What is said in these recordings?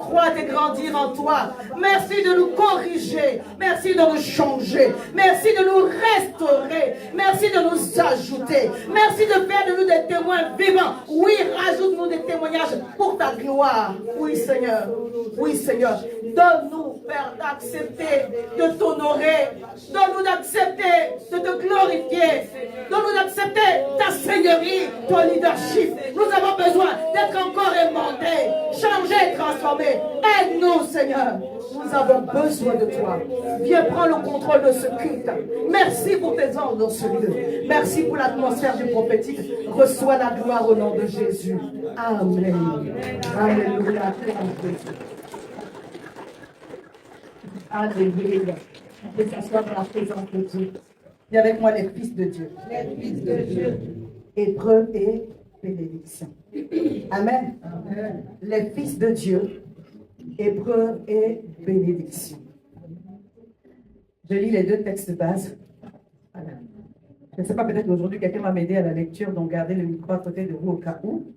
croître et grandir en toi. Merci de nous corriger. Merci de nous changer. Merci de nous restaurer. Merci de nous ajouter. Merci de faire de nous des témoins vivants. Oui, rajoute-nous des témoignages pour ta gloire. Oui, Seigneur. Oui, Seigneur. Donne-nous, Père, d'accepter de t'honorer. Donne-nous d'accepter de te glorifier. Donne-nous d'accepter ta seigneurie, ton leadership. Nous avons besoin d'être encore aimandés, changés, transformés. Aide-nous, Seigneur. Nous avons besoin de toi. Viens prendre le contrôle de ce culte. Merci pour tes ordres dans ce lieu. Merci pour l'atmosphère du prophétique. Reçois la gloire au nom de Jésus. Amen. Alléluia. Alléluia. On peut s'asseoir dans la présence de Dieu. Viens avec moi les fils de Dieu. Les fils de Dieu. Épreuve et bénédiction. Amen. Amen. Les fils de Dieu. Épreuve et bénédiction. Je lis les deux textes de base. Voilà. Je ne sais pas, peut-être qu'aujourd'hui, quelqu'un va m'aider à la lecture, donc gardez le micro à côté de vous au cas où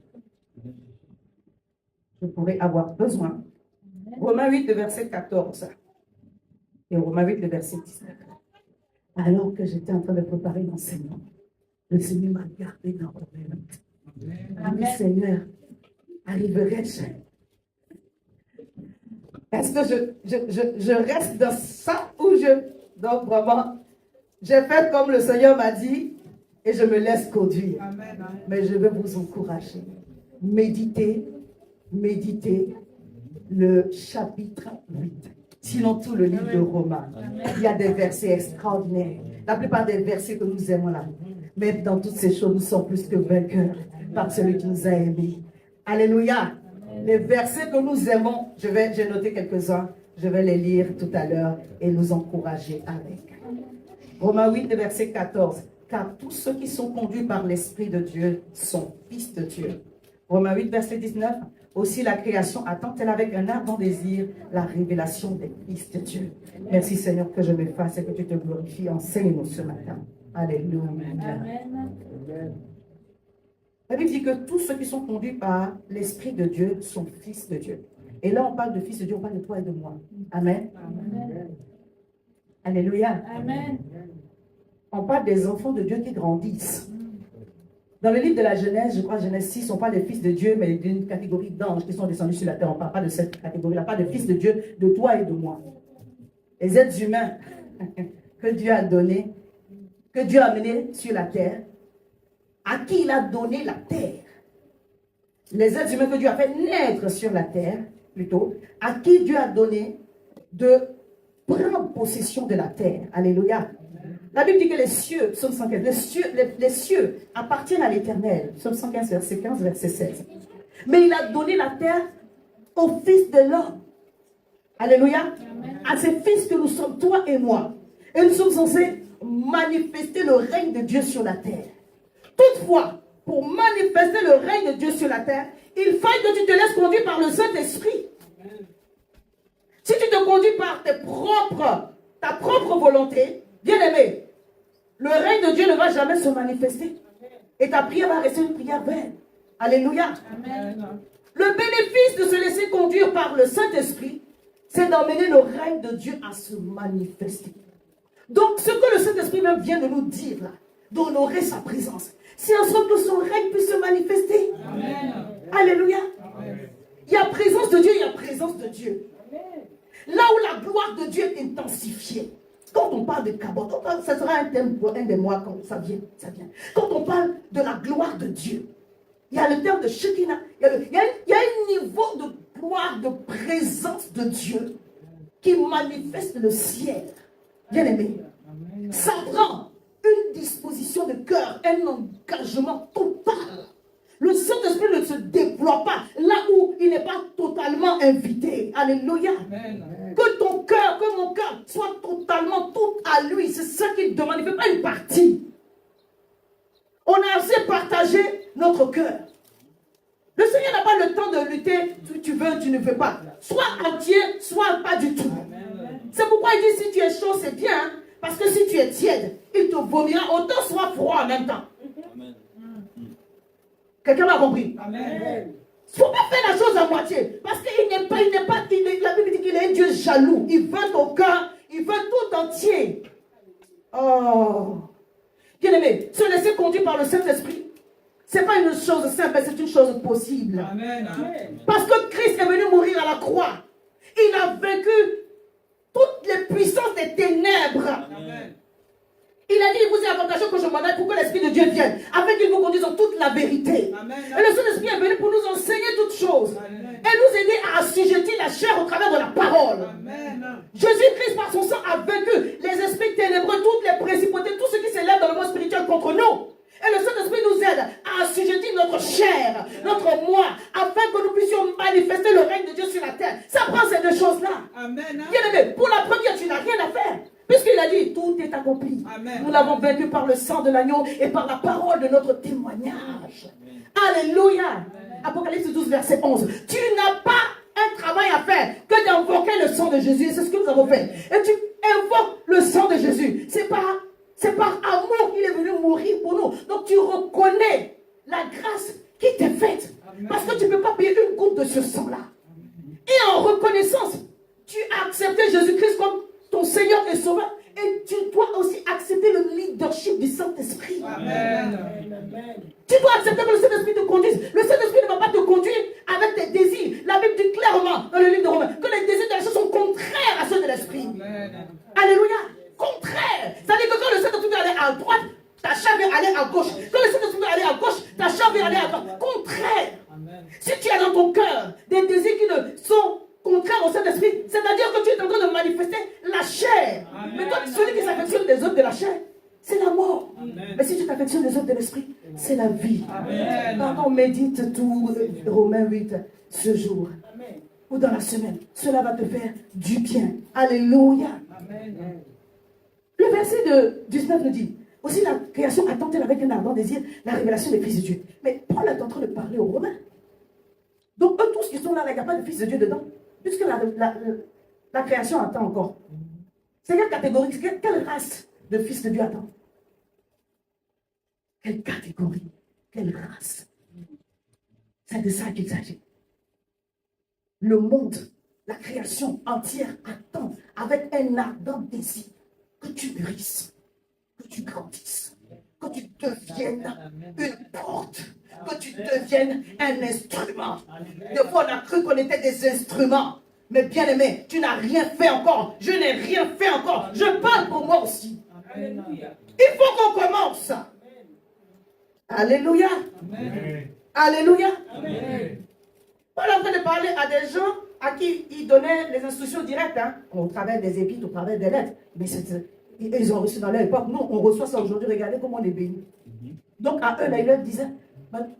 je pourrais avoir besoin. Romains 8, le verset 14. Et Romains 8, le verset 19. Alors que j'étais en train de préparer l'enseignement, le Seigneur m'a gardé dans Romains 8. Amen. Seigneur, arriverai-je? Est-ce que je reste dans ça ou je... Donc vraiment, j'ai fait comme le Seigneur m'a dit et je me laisse conduire. Amen. Mais je vais vous encourager. Méditez le chapitre 8. Sinon tout le livre de Romains. Il y a des versets extraordinaires. La plupart des versets que nous aimons là. Mais dans toutes ces choses, nous sommes plus que vainqueurs par celui qui nous a aimés. Alléluia. Les versets que nous aimons, j'ai noté quelques-uns, je vais les lire tout à l'heure et nous encourager avec. Romains 8, verset 14. Car tous ceux qui sont conduits par l'Esprit de Dieu sont fils de Dieu. Romains 8, verset 19. Aussi la création attend-elle avec un ardent désir la révélation des fils de Dieu. Merci Seigneur que je m'efface et que tu te glorifies. Enseigne-nous ce matin. Alléluia. Amen. La Bible dit que tous ceux qui sont conduits par l'Esprit de Dieu sont fils de Dieu. Et là, on parle de fils de Dieu, on parle de toi et de moi. Amen. Amen. Alléluia. Amen. On parle des enfants de Dieu qui grandissent. Dans le livre de la Genèse, je crois Genèse 6, on parle des fils de Dieu, mais d'une catégorie d'anges qui sont descendus sur la terre. On ne parle pas de cette catégorie-là, on parle de fils de Dieu, de toi et de moi. Les êtres humains que Dieu a donnés, que Dieu a amenés sur la terre, à qui il a donné la terre. Les êtres humains que Dieu a fait naître sur la terre, plutôt, à qui Dieu a donné de prendre possession de la terre. Alléluia. La Bible dit que les cieux, psaume 115, les cieux appartiennent à l'Éternel. Psaume 115, verset 15, verset 16. Mais il a donné la terre aux fils de l'homme. Alléluia. Amen. À ces fils que nous sommes, toi et moi. Et nous sommes censés manifester le règne de Dieu sur la terre. Toutefois, pour manifester le règne de Dieu sur la terre, il faut que tu te laisses conduire par le Saint-Esprit. Si tu te conduis par ta propre volonté, bien aimé, le règne de Dieu ne va jamais se manifester. Et ta prière va rester une prière vaine. Alléluia. Amen. Le bénéfice de se laisser conduire par le Saint-Esprit, c'est d'emmener le règne de Dieu à se manifester. Donc, ce que le Saint-Esprit même vient de nous dire là, d'honorer sa présence, c'est en sorte que son règne puisse se manifester. Amen. Alléluia. Amen. Il y a présence de Dieu, il y a présence de Dieu. Amen. Là où la gloire de Dieu est intensifiée. Quand on parle de Kabot, ça sera un thème pour un des mois quand ça vient. Quand on parle de la gloire de Dieu, il y a le terme de Shekinah, il y a un niveau de gloire, de présence de Dieu qui manifeste le ciel. Bien aimé, ça prend une disposition de cœur, un engagement total. Le Saint-Esprit ne se déploie pas là où il n'est pas totalement invité. Alléluia. Amen. Que ton cœur, que mon cœur soit totalement tout à lui. C'est ça qu'il demande. Il ne fait pas une partie. On a assez partagé notre cœur. Le Seigneur n'a pas le temps de lutter. Tu veux, tu ne veux pas. Soit entier, soit pas du tout. C'est pourquoi il dit si tu es chaud, c'est bien. Parce que si tu es tiède, il te vomira. Autant soit froid en même temps. Amen. Quelqu'un m'a compris? Amen. Il ne faut pas faire la chose à moitié. Parce qu'il n'est pas, la Bible dit qu'il est un Dieu jaloux. Il veut ton cœur, il veut tout entier. Oh. Bien aimé, se laisser conduire par le Saint-Esprit, ce n'est pas une chose simple, c'est une chose possible. Amen. Parce que Christ est venu mourir à la croix. Il a vaincu toutes les puissances des ténèbres. Amen. Il a dit, il vous est avantageux que je m'en aille pour que l'Esprit de Dieu vienne, afin qu'il vous conduise en toute la vérité. Amen. Et le Saint-Esprit est venu pour nous enseigner toutes choses. Amen. Et nous aider à assujettir la chair au travers de la parole. Amen. Jésus-Christ, par son sang, a vaincu les esprits ténébreux, toutes les principautés, tout ce qui s'élève dans le monde spirituel contre nous. Et le Saint-Esprit nous aide à assujettir notre chair, notre moi, afin que nous puissions manifester le règne de Dieu sur la terre. Ça prend ces deux choses-là. Amen. Bien aimé, pour la première, tu n'as rien à faire. Puisqu'il a dit, tout est accompli. Amen. Nous l'avons vaincu par le sang de l'agneau et par la parole de notre témoignage. Alléluia. Apocalypse 12, verset 11. Tu n'as pas un travail à faire que d'invoquer le sang de Jésus. Et c'est ce que nous avons fait. Et tu invoques le sang de Jésus. C'est par amour qu'il est venu mourir pour nous. Donc tu reconnais la grâce qui t'est faite. Amen. Parce que tu ne peux pas payer une goutte de ce sang-là. Et en reconnaissance, tu as accepté Jésus-Christ comme ton Seigneur et Sauveur. Et tu dois aussi accepter le leadership du Saint-Esprit. Amen. Tu dois accepter que le Saint-Esprit te conduise. Le Saint-Esprit ne va pas te conduire avec tes désirs. La Bible dit clairement dans le livre de Romains que les désirs de la chair sont contraires à ceux de l'Esprit. Alléluia. Contraire. C'est-à-dire que quand le Saint-Esprit veut aller à droite, ta chair veut aller à gauche. Quand le Saint-Esprit veut aller à gauche, ta chair veut aller à droite. Contraire. Si tu as dans ton cœur des désirs qui ne sont contraires au Saint-Esprit, c'est-à-dire que tu es en train de manifester la chair. Amen. Mais toi, celui qui s'affectionne des œuvres de la chair, c'est la mort. Amen. Mais si tu t'affectionnes des œuvres de l'Esprit, c'est la vie. Amen. Quand on médite tout Romains 8 ce jour, ou dans la semaine, cela va te faire du bien. Alléluia. Amen. Le verset de 19 nous dit, aussi la création attend-elle avec un ardent désir la révélation des fils de Dieu. Mais Paul est en train de parler aux Romains. Donc eux tous qui sont là, il n'y a pas de fils de Dieu dedans. Puisque la création attend encore. C'est quelle catégorie, quelle race de fils de Dieu attend? Quelle catégorie, quelle race? C'est de ça qu'il s'agit. Le monde, la création entière attend avec un ardent désir que tu mûrisses, que tu grandisses, que tu deviennes une porte, que tu deviennes un instrument. Des fois, on a cru qu'on était des instruments. Mais bien aimé, tu n'as rien fait encore. Je n'ai rien fait encore. Je parle pour moi aussi. Alléluia. Il faut qu'on commence. Alléluia. Amen. Alléluia. Amen. Paul est en train de parler à des gens à qui il donnait les instructions directes, au travers des épîtres, au travers des lettres. Mais ils ont reçu dans leur époque. Nous, on reçoit ça aujourd'hui. Regardez comment on est bénis. Donc à eux, là, il leur disait,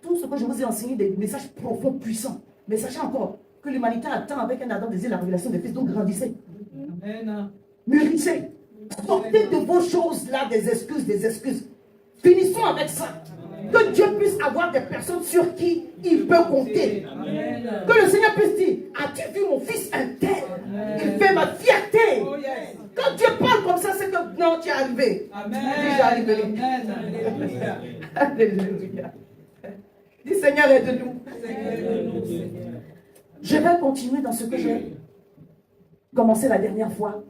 tout ce que je vous ai enseigné, des messages profonds, puissants. Mais sachez encore que l'humanité attend avec un ardent désir la révélation des fils. Donc grandissez. Amen. Mûrissez. Sortez de vos choses-là des excuses. Finissons avec ça. Que Dieu puisse avoir des personnes sur qui il peut compter. Amen. Que le Seigneur puisse dire, as-tu vu mon fils un tel? Il fait ma fierté. Oh yes. Quand Dieu parle comme ça, c'est que non, tu es arrivé. Amen. Tu es déjà arrivé. Amen. Alléluia. Alléluia. Dis Seigneur, aide-nous. Aide-nous, Seigneur. Je vais continuer dans ce que j'ai commencé la dernière fois.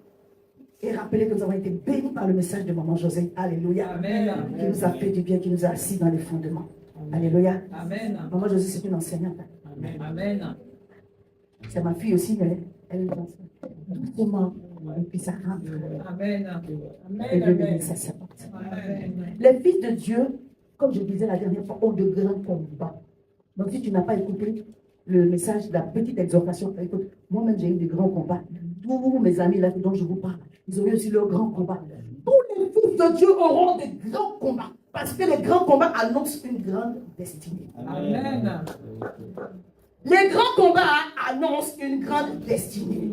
Et rappeler que nous avons été bénis par le message de Maman José. Alléluia. Amen. Qui nous a fait du bien, qui nous a assis dans les fondements. Alléluia. Amen. Maman José, c'est une enseignante. Amen. C'est ma fille aussi, mais elle nous enseigne doucement. Et puis ça rentre. Amen. Et Dieu bénisse sa servante. Amen. Les fils de Dieu, comme je disais la dernière fois, ont de grands combats. Donc si tu n'as pas écouté le message, la petite exhortation, écoute, moi-même j'ai eu des grands combats. Tous mes amis là dont je vous parle, ils ont eu aussi leurs grands combats. Tous les fils de Dieu auront des grands combats. Parce que les grands combats annoncent une grande destinée. Amen. Les grands combats annoncent une grande destinée.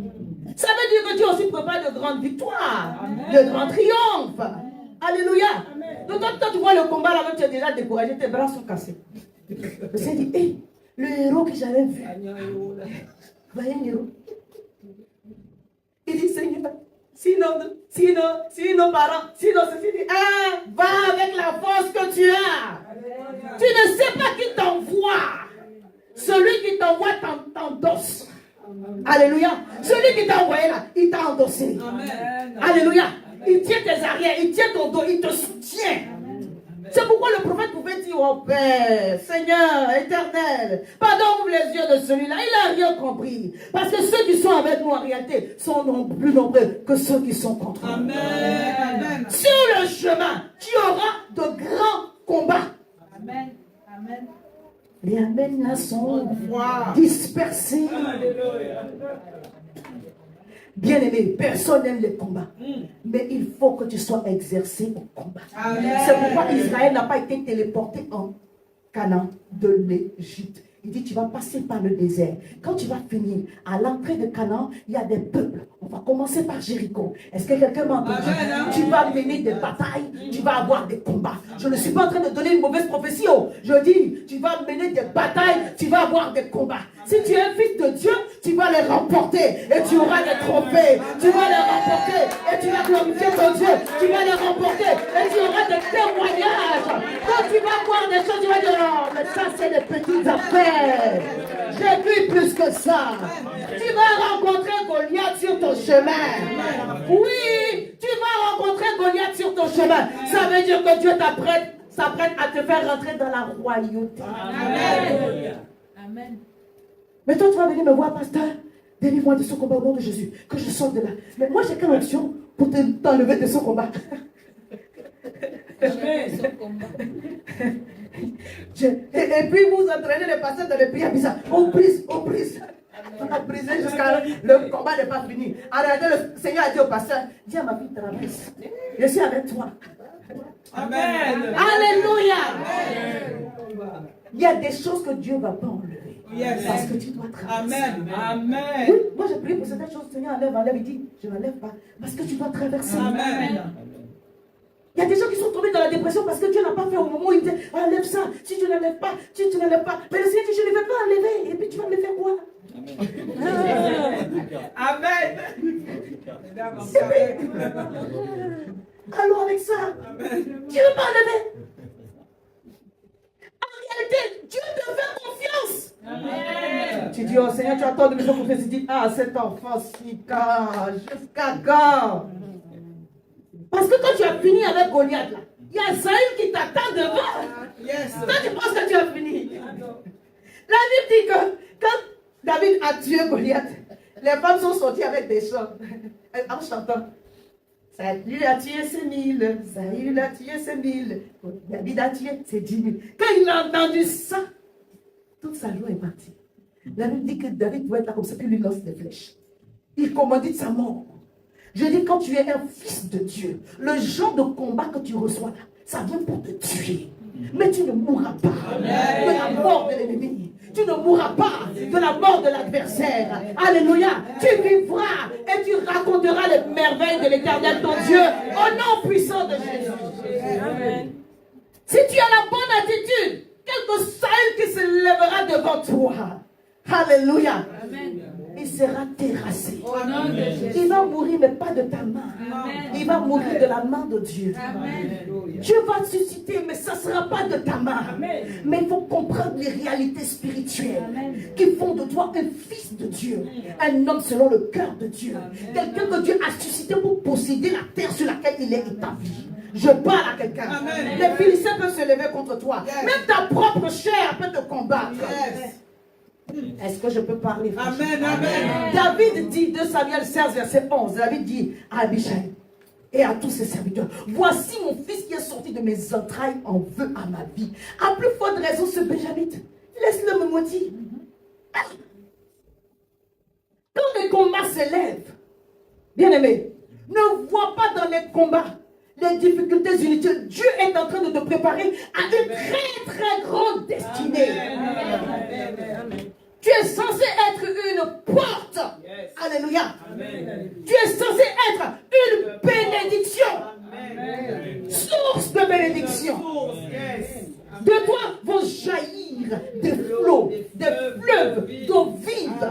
Ça veut dire que Dieu aussi prépare de grandes victoires, de grands triomphes. Alléluia. Donc quand tu vois le combat là, tu es déjà découragé, tes bras sont cassés. Je me suis dit, hé, le héros que j'avais vu, voyez un héros. Il dit, Seigneur, sinon nos parents, sinon ceci, dit, va avec la force que tu as. Tu ne sais pas qui t'envoie. Celui qui t'envoie t'endosse. Alléluia. Celui qui t'a envoyé là, il t'a endossé. Amen. Alléluia. Il tient tes arrières, il tient ton dos, il te soutient. C'est pourquoi le prophète pouvait dire, oh Père, Seigneur, éternel, pardon, ouvre les yeux de celui-là. Il n'a rien compris. Parce que ceux qui sont avec nous en réalité sont plus nombreux que ceux qui sont contre nous. Amen. Sur le chemin, tu auras de grands combats. Amen. Amen. Les Amen là sont dispersés. Bien aimé, personne n'aime les combats. Mais il faut que tu sois exercé au combat. C'est pourquoi Israël n'a pas été téléporté en Canaan de l'Égypte. Il dit, tu vas passer par le désert. Quand tu vas finir à l'entrée de Canaan, il y a des peuples. On va commencer par Jéricho. Est-ce que quelqu'un m'a entendu? Tu vas mener des batailles, tu vas avoir des combats. Je ne suis pas en train de donner une mauvaise prophétie. Je dis, tu vas mener des batailles, tu vas avoir des combats. Si tu es un fils de Dieu, tu vas les remporter et tu auras des trophées. Tu vas les remporter et tu vas glorifier ton Dieu. Tu vas les remporter et tu auras des témoignages. Quand tu vas voir des choses, tu vas dire, oh, mais ça c'est des petites affaires. J'ai vu plus que ça. Tu vas rencontrer Goliath sur ton chemin. Oui, tu vas rencontrer Goliath sur ton chemin. Ça veut dire que Dieu s'apprête à te faire rentrer dans la royauté. Amen. Amen. Mais toi, tu vas venir me voir, pasteur. Délivre-moi de ce combat au nom de Jésus. Que je sorte de là. Mais moi, j'ai quelle option pour t'enlever de ce combat? Et puis vous entraînez les pasteurs dans les prières bizarres. On brise. On a brisé jusqu'à le combat n'est pas fini. En réalité, le Seigneur a dit au pasteur, dis à ma fille, traverse. Je suis avec toi. Amen. Alléluia. Amen. Il y a des choses que Dieu ne va pas enlever. Yes. Parce que tu dois traverser. Amen. Amen. Oui, moi j'ai prié pour certaines choses. Seigneur, enlève. Il dit, je n'enlève pas. Parce que tu dois traverser. Amen. Il y a des gens qui sont tombés dans la dépression parce que Dieu n'a pas fait au moment où il disait, enlève ça. Si tu n'enlèves pas, tu n'enlèves pas. Mais le Seigneur dit, je ne vais pas enlever. Et puis tu vas me faire quoi? Amen. Alors avec ça, tu ne veux pas enlever. En réalité, Dieu te fait confiance. Amen. Tu dis, oh Seigneur, tu attends de me faire confiance. Il dit, ah, cet enfant, jusqu'à quand? Parce que quand tu as fini avec Goliath, là, il y a Saül qui t'attend devant. Yes. Toi, tu penses que tu as fini. La Bible dit que quand David a tué Goliath, les femmes sont sorties avec des chants en chantant. Saül a tué ses 1000, Saül a tué ses 1000, David a tué ses 10 000. Quand il a entendu ça, toute sa joie est partie. La Bible dit que David pouvait être là comme ça, puis lui lance des flèches. Il commandit sa mort. Je dis, quand tu es un fils de Dieu, le genre de combat que tu reçois, ça vient pour te tuer. Mais tu ne mourras pas de la mort de l'ennemi. Tu ne mourras pas de la mort de l'adversaire. Alléluia. Tu vivras et tu raconteras les merveilles de l'Éternel, ton Dieu, au nom puissant de Jésus. Amen. Si tu as la bonne attitude, quel que soit qui se lèvera devant toi, alléluia, Amen. il sera terrassé. Au nom de Jésus. Il va mourir, mais pas de ta main. Amen. Il va mourir de la main de Dieu. Amen. Dieu va te susciter, mais ça ne sera pas de ta main. Amen. Mais il faut comprendre les réalités spirituelles Amen. qui font de toi un fils de Dieu, un homme selon le cœur de Dieu, quelqu'un que Dieu a suscité pour posséder la terre sur laquelle il est établi. Je parle à quelqu'un. Amen. Les Philistins peuvent se lever contre toi. Yes. Même ta propre chair peut te combattre. Yes. Est-ce que je peux parler? Amen. Amen. David dit, 2 Samuel 16, verset 11, David dit à Abishai et à tous ses serviteurs, voici mon fils qui est sorti de mes entrailles en veut à ma vie. À plus forte raison, ce Benjamite, laisse-le me maudire. Quand les combats s'élèvent, bien aimé, ne vois pas dans les combats les difficultés inutiles. Dieu est en train de te préparer à une très très grande destinée. Amen. Tu es censé être une porte. Yes. Alléluia. Amen. Tu es censé être une bénédiction. Amen. Source de bénédiction. Yes. De toi vont jaillir des flots, des fleuves d'eau vive.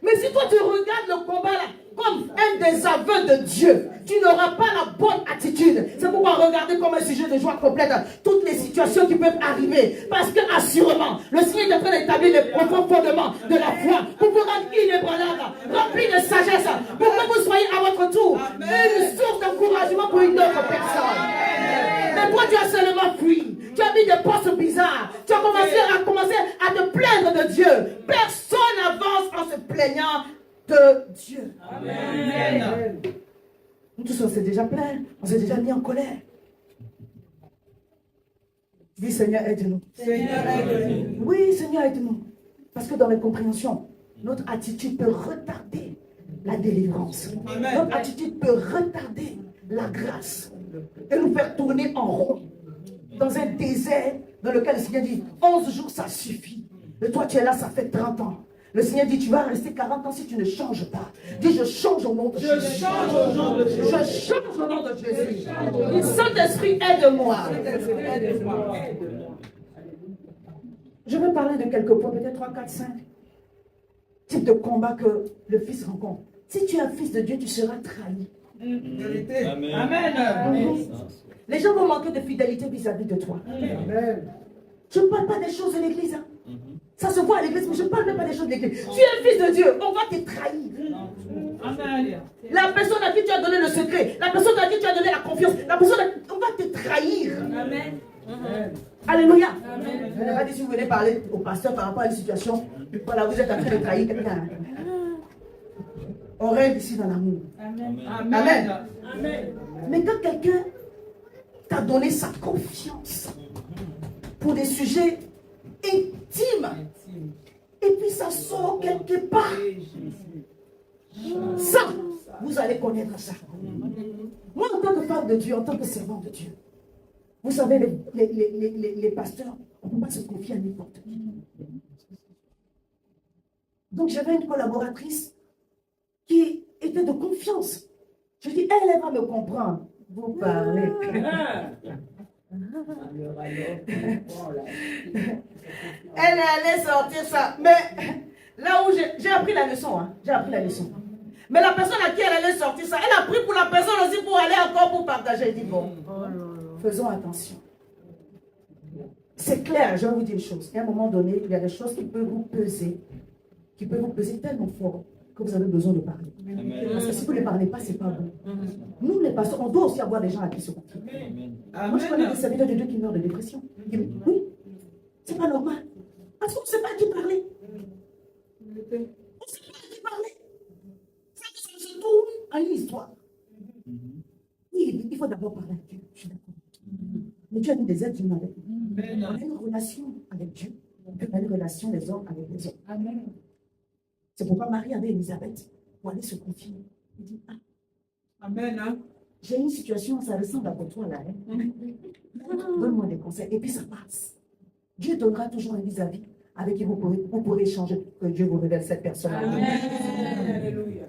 Mais si toi tu regardes le combat là comme un des aveux de Dieu, tu n'auras pas la bonne attitude. C'est pourquoi regardez comme un sujet de joie complète toutes les situations qui peuvent arriver. Parce que assurément, le Seigneur est en train d'établir les profonds fondements de la foi pour vous rendre inébranlable, rempli de sagesse, pour que vous soyez à votre tour une source d'encouragement pour une autre personne. Mais toi, tu as seulement fui. Tu as mis des postes bizarres. Tu as commencé à te plaindre de Dieu. Personne n'avance en se plaignant de Dieu. Amen. Nous tous, on s'est déjà plaint. On s'est déjà mis en colère. Dis, Seigneur, aide-nous. Seigneur, aide-nous. Oui, Seigneur, aide-nous. Parce que dans mes compréhensions, notre attitude peut retarder la délivrance. Amen. Notre attitude peut retarder la grâce et nous faire tourner en rond dans un désert dans lequel le Seigneur dit 11 jours ça suffit. Et toi tu es là, ça fait 30 ans. Le Seigneur dit tu vas rester 40 ans si tu ne changes pas. Dis je change au nom de Jésus. Je change au nom de Jésus. Je change au nom de Jésus. Dis Saint-Esprit aide-moi. Je vais parler de quelques points, peut-être 3, 4, 5 types de combats que le Fils rencontre. Si tu es un fils de Dieu, tu seras trahi. Amen. Amen. Les gens vont manquer de fidélité vis-à-vis de toi. Amen. Je ne parle pas des choses de l'église. Hein. Ça se voit à l'église, mais je ne parle même pas des choses de l'église. Tu es un fils de Dieu, on va te trahir. Amen. La personne à qui tu as donné le secret, la personne à qui tu as donné la confiance, la personne on va te trahir. Amen. Alléluia. Amen. Je n'ai pas dit si vous venez parler au pasteur par rapport à une situation, voilà, vous êtes en train de trahir quelqu'un. On règle ici dans l'amour. Amen. Amen. Amen. Mais quand quelqu'un t'a donné sa confiance pour des sujets intimes, et puis ça sort quelque part, ça, vous allez connaître ça. Moi, en tant que femme de Dieu, en tant que servant de Dieu, vous savez, les pasteurs, on ne peut pas se confier à n'importe qui. Donc, j'avais une collaboratrice qui était de confiance. Je dis, elle va me comprendre. Vous parlez. Elle allait sortir ça. Mais là où j'ai appris la leçon, hein, j'ai appris la leçon. Mais la personne à qui elle allait sortir ça, elle a pris pour la personne aussi pour aller encore pour partager. Elle dit, bon, faisons attention. C'est clair, je vais vous dire une chose. À un moment donné, il y a des choses qui peuvent vous peser tellement fort que vous avez besoin de parler. Parce que si vous ne parlez pas, ce n'est pas bon. Nous, les pasteurs, on doit aussi avoir des gens à qui se confier. Moi, je connais des serviteurs de Dieu qui meurent de dépression. Oui, c'est pas normal. Parce qu'on ne sait pas à qui parler. On ne sait pas à qui parler. Ça se tourne à une histoire. Oui, il faut d'abord parler avec Dieu. Je suis d'accord. Mais Dieu a mis des êtres humains avec nous. On a une relation avec Dieu. On a une relation des hommes avec les hommes. Amen. C'est pourquoi Marie avait Élisabeth pour aller se confier. Il dit, Amen. J'ai une situation, ça ressemble à pour toi là. Hein? Donne-moi des conseils. Et puis ça passe. Dieu donnera toujours un vis-à-vis avec qui vous pourrez échanger, que Dieu vous révèle cette personne. Alléluia.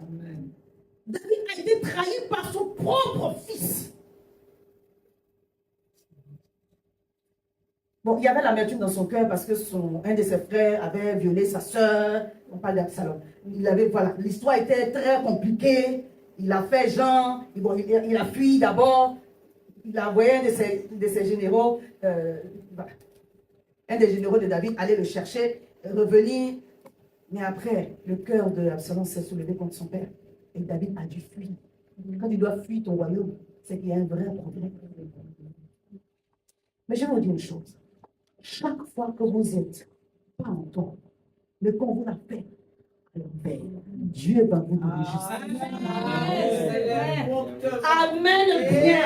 David a été trahi par son propre fils. Bon, il y avait l'amertume dans son cœur parce que un de ses frères avait violé sa soeur. On parle d'Absalom. Voilà, l'histoire était très compliquée. Il a fait genre, il a fui d'abord. Il a envoyé un de ses généraux, un des généraux de David, aller le chercher, revenir. Mais après, le cœur d'Absalom s'est soulevé contre son père. Et David a dû fuir. Quand tu dois fuir ton royaume, c'est qu'il y a un vrai problème. Mais je vais vous dire une chose. Chaque fois que vous êtes pas en temps, mais qu'on vous la fait à l'envers, Dieu va vous donner justice. Amen. Bien.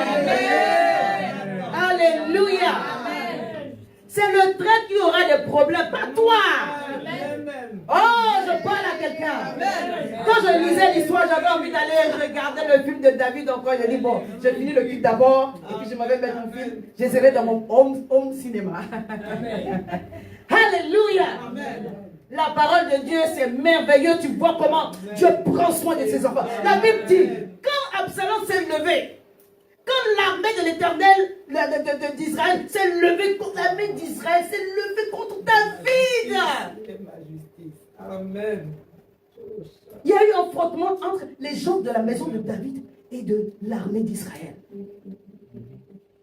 Alléluia. C'est le traître qui aura des problèmes, pas toi. Oh, je parle à quelqu'un. Quand je lisais l'histoire, j'avais envie d'aller regarder le film de David encore. J'ai dit, bon, je finis le film d'abord, et puis je m'en vais mettre un film. J'essaierai dans mon home cinéma. Alléluia. La parole de Dieu, c'est merveilleux. Tu vois comment Dieu prend soin de ses enfants. La Bible dit, quand Absalom s'est levé, quand l'armée de l'Éternel d'Israël s'est levée contre l'armée d'Israël, s'est levée contre David. Amen. Il y a eu un frottement affrontement entre les gens de la maison de David et de l'armée d'Israël.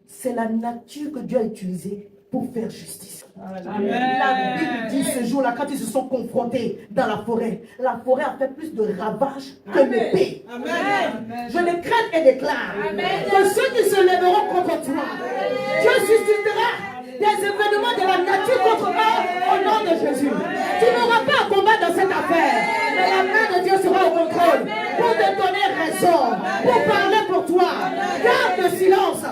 C'est la nature que Dieu a utilisée pour faire justice. Amen. La Bible dit ce jour-là, quand ils se sont confrontés dans la forêt a fait plus de ravages que l'épée. Amen. Je les crains et déclare que ceux qui se lèveront contre toi, Dieu suscitera des événements de la nature contre eux au nom de Jésus. Tu n'auras pas à combattre dans cette affaire, mais la main de Dieu sera au contrôle pour te donner raison, pour parler pour toi. Garde le silence,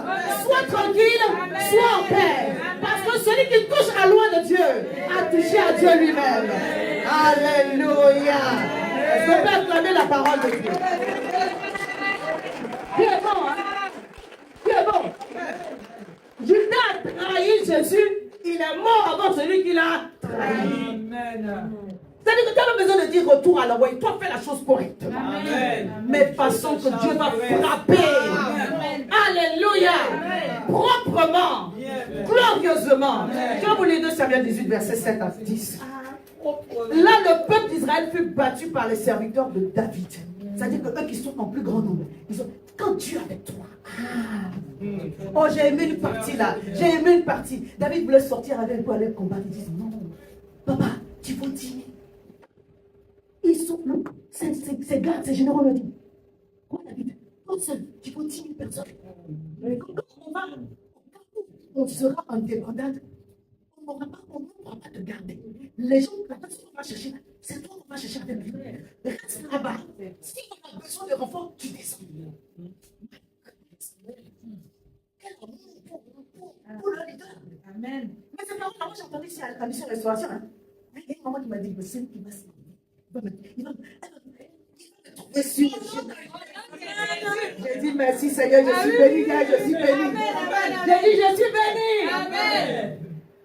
sois tranquille, sois en paix, parce que celui qui touche à loin de Dieu a touché à Dieu lui-même. Alléluia. Est-ce qu'on peut acclamer la parole de Dieu? Dieu est bon, hein? Dieu est bon. Judas a trahi Jésus, il est mort avant celui qui l'a trahi. Amen. C'est-à-dire que tu n'as pas besoin de dire retour à l'envoyé, toi fais la chose correctement. Amen. Mais façon que Dieu va frapper. Alléluia. Proprement, glorieusement. Je vais vous lire 2 Samuel 18, verset 7 à 10. Là, le peuple d'Israël fut battu par les serviteurs de David. C'est-à-dire que eux qui sont en plus grand nombre, ils ont quand Dieu est avec toi. Oh, j'ai aimé une partie là. J'ai aimé une partie. David voulait sortir avec pour aller combattre. Ils disent non, papa, tu faut 10 000. Ils sont, ces gars, ces généraux me disent, quoi David, toi seul, tu faut 10 000 personnes. Mais quand on sera indépendant, on ne pourra pas te garder. Les gens, la personne qu'on va chercher, c'est toi qu'on va chercher avec lui. Reste là-bas. Si on a besoin de renfort, tu descends. Quel amour pour le leader. Amen. Mais c'est marrant, moi j'ai entendu ici à la mission restauration. Hein. Il y a une maman qui m'a dit, c'est lui qui va se il va me trouver sur le chemin. J'ai dit merci Seigneur, je suis béni, je suis béni. J'ai dit je suis béni. Amen.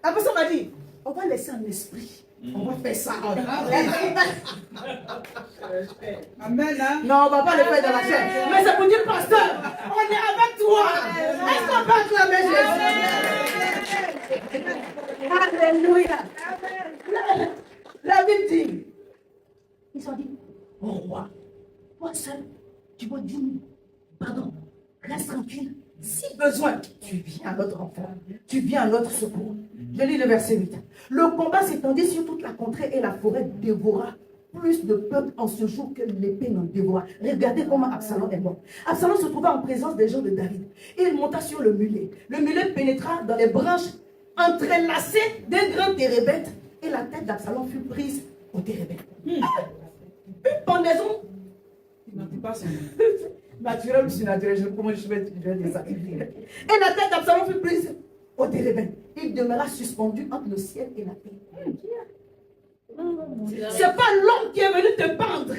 La personne m'a dit, on va laisser un esprit. On va faire ça. Amen. Non, on ne va pas le faire dans la chair. Mais c'est pour dire, pasteur, on est avec toi. Est-ce qu'on peut acclamer Jésus? Alléluia. La Bible dit, ils ont dit, oh roi, toi seul, tu vas dire, pardon, reste tranquille. Si besoin, tu viens à notre enfant, tu viens à notre secours. Je lis le verset 8. Le combat s'étendit sur toute la contrée et la forêt dévora plus de peuple en ce jour que l'épée n'en dévora. Regardez comment Absalom est mort. Absalom se trouva en présence des gens de David. Et il monta sur le mulet. Le mulet pénétra dans les branches entrelacées d'un grand térébinthe. Et la tête d'Absalom fut prise au térébinthe. Une pendaison. Il n'en dit pas ça. Naturel ou surnaturel, comment je vais dire ça. Et la tête d'Absalom fut prise au térébinthe. Il demeura suspendu entre le ciel et la terre. C'est pas l'homme qui est venu te pendre.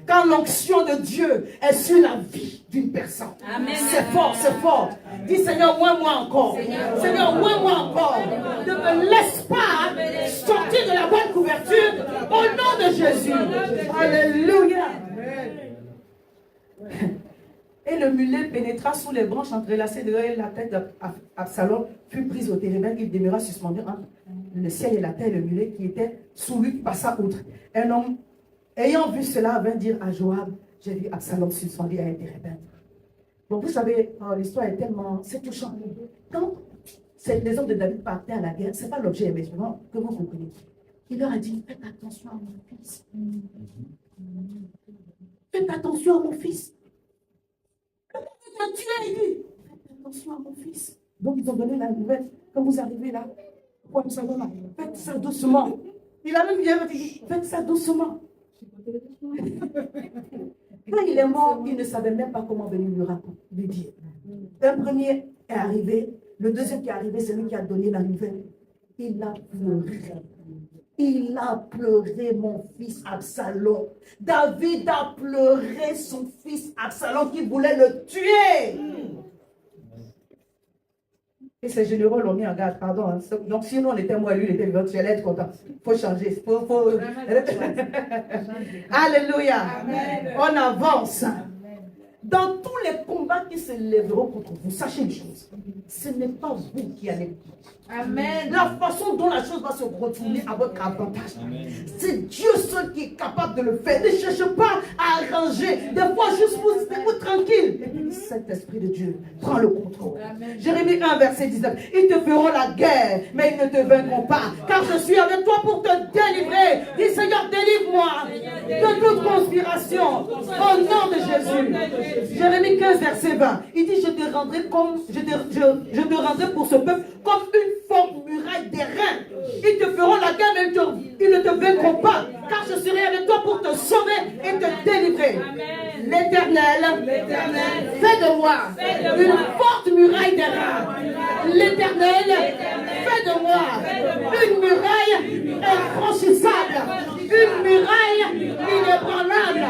Quand l'onction de Dieu est sur la vie d'une personne. C'est fort, c'est fort. Dis Seigneur, oins-moi encore. Seigneur, oins-moi encore. Ne me laisse pas sortir de la bonne couverture au nom de Jésus. Alléluia. Et le mulet pénétra sous les branches entrelacées de la tête d'Absalom fut prise au térébinthe. Il demeura suspendu entre le ciel et la terre. Le mulet qui était sous lui passa outre. Un homme, ayant vu cela, vint dire à Joab, j'ai vu Absalom suspendu à un térébinthe. Bon, vous savez, l'histoire est tellement, c'est touchant. Quand les hommes de David partaient à la guerre, ce n'est pas l'objet événement que vous comprenez. Il leur a dit, faites attention à mon fils. Faites attention à mon fils. Dieu a dit, faites attention à mon fils. Donc ils ont donné la nouvelle. Quand vous arrivez là, faites ça doucement. Il a même dit, faites ça doucement. Quand il est mort, il ne savait même pas comment venir lui dire. Un premier est arrivé, le deuxième qui est arrivé, c'est lui qui a donné la nouvelle. Il a pleuré. Il a pleuré, mon fils Absalom. David a pleuré son fils Absalom qui voulait le tuer. Et ces généraux l'ont mis en garde, pardon. Hein. Donc si nous on était moi, lui il était vivant, tu allais être content. Il faut changer. Alléluia. Amen. On avance. Dans tous les combats qui se lèveront contre vous, sachez une chose. Ce n'est pas vous qui allez. Amen. La façon dont la chose va se retourner à votre avantage, c'est Dieu seul qui est capable de le faire. Ne cherche pas à arranger. Des fois, juste vous tranquille. Et puis, Saint-Esprit de Dieu, prends le contrôle. Jérémie 1, verset 19. Ils te feront la guerre, mais ils ne te vaincront pas. Car je suis avec toi pour te délivrer. Dis, Seigneur, délivre-moi de toute conspiration. Au nom de Jésus. Jérémie 15, verset 20. Il dit, je te rendrai pour ce peuple comme une forte muraille d'airain. Ils te feront la guerre, mais ils ne te vaincront pas. Car je serai avec toi pour te sauver et te délivrer. L'Éternel fait de moi une forte muraille d'airain. L'Éternel fait de moi une muraille infranchissable. Une muraille inébranlable.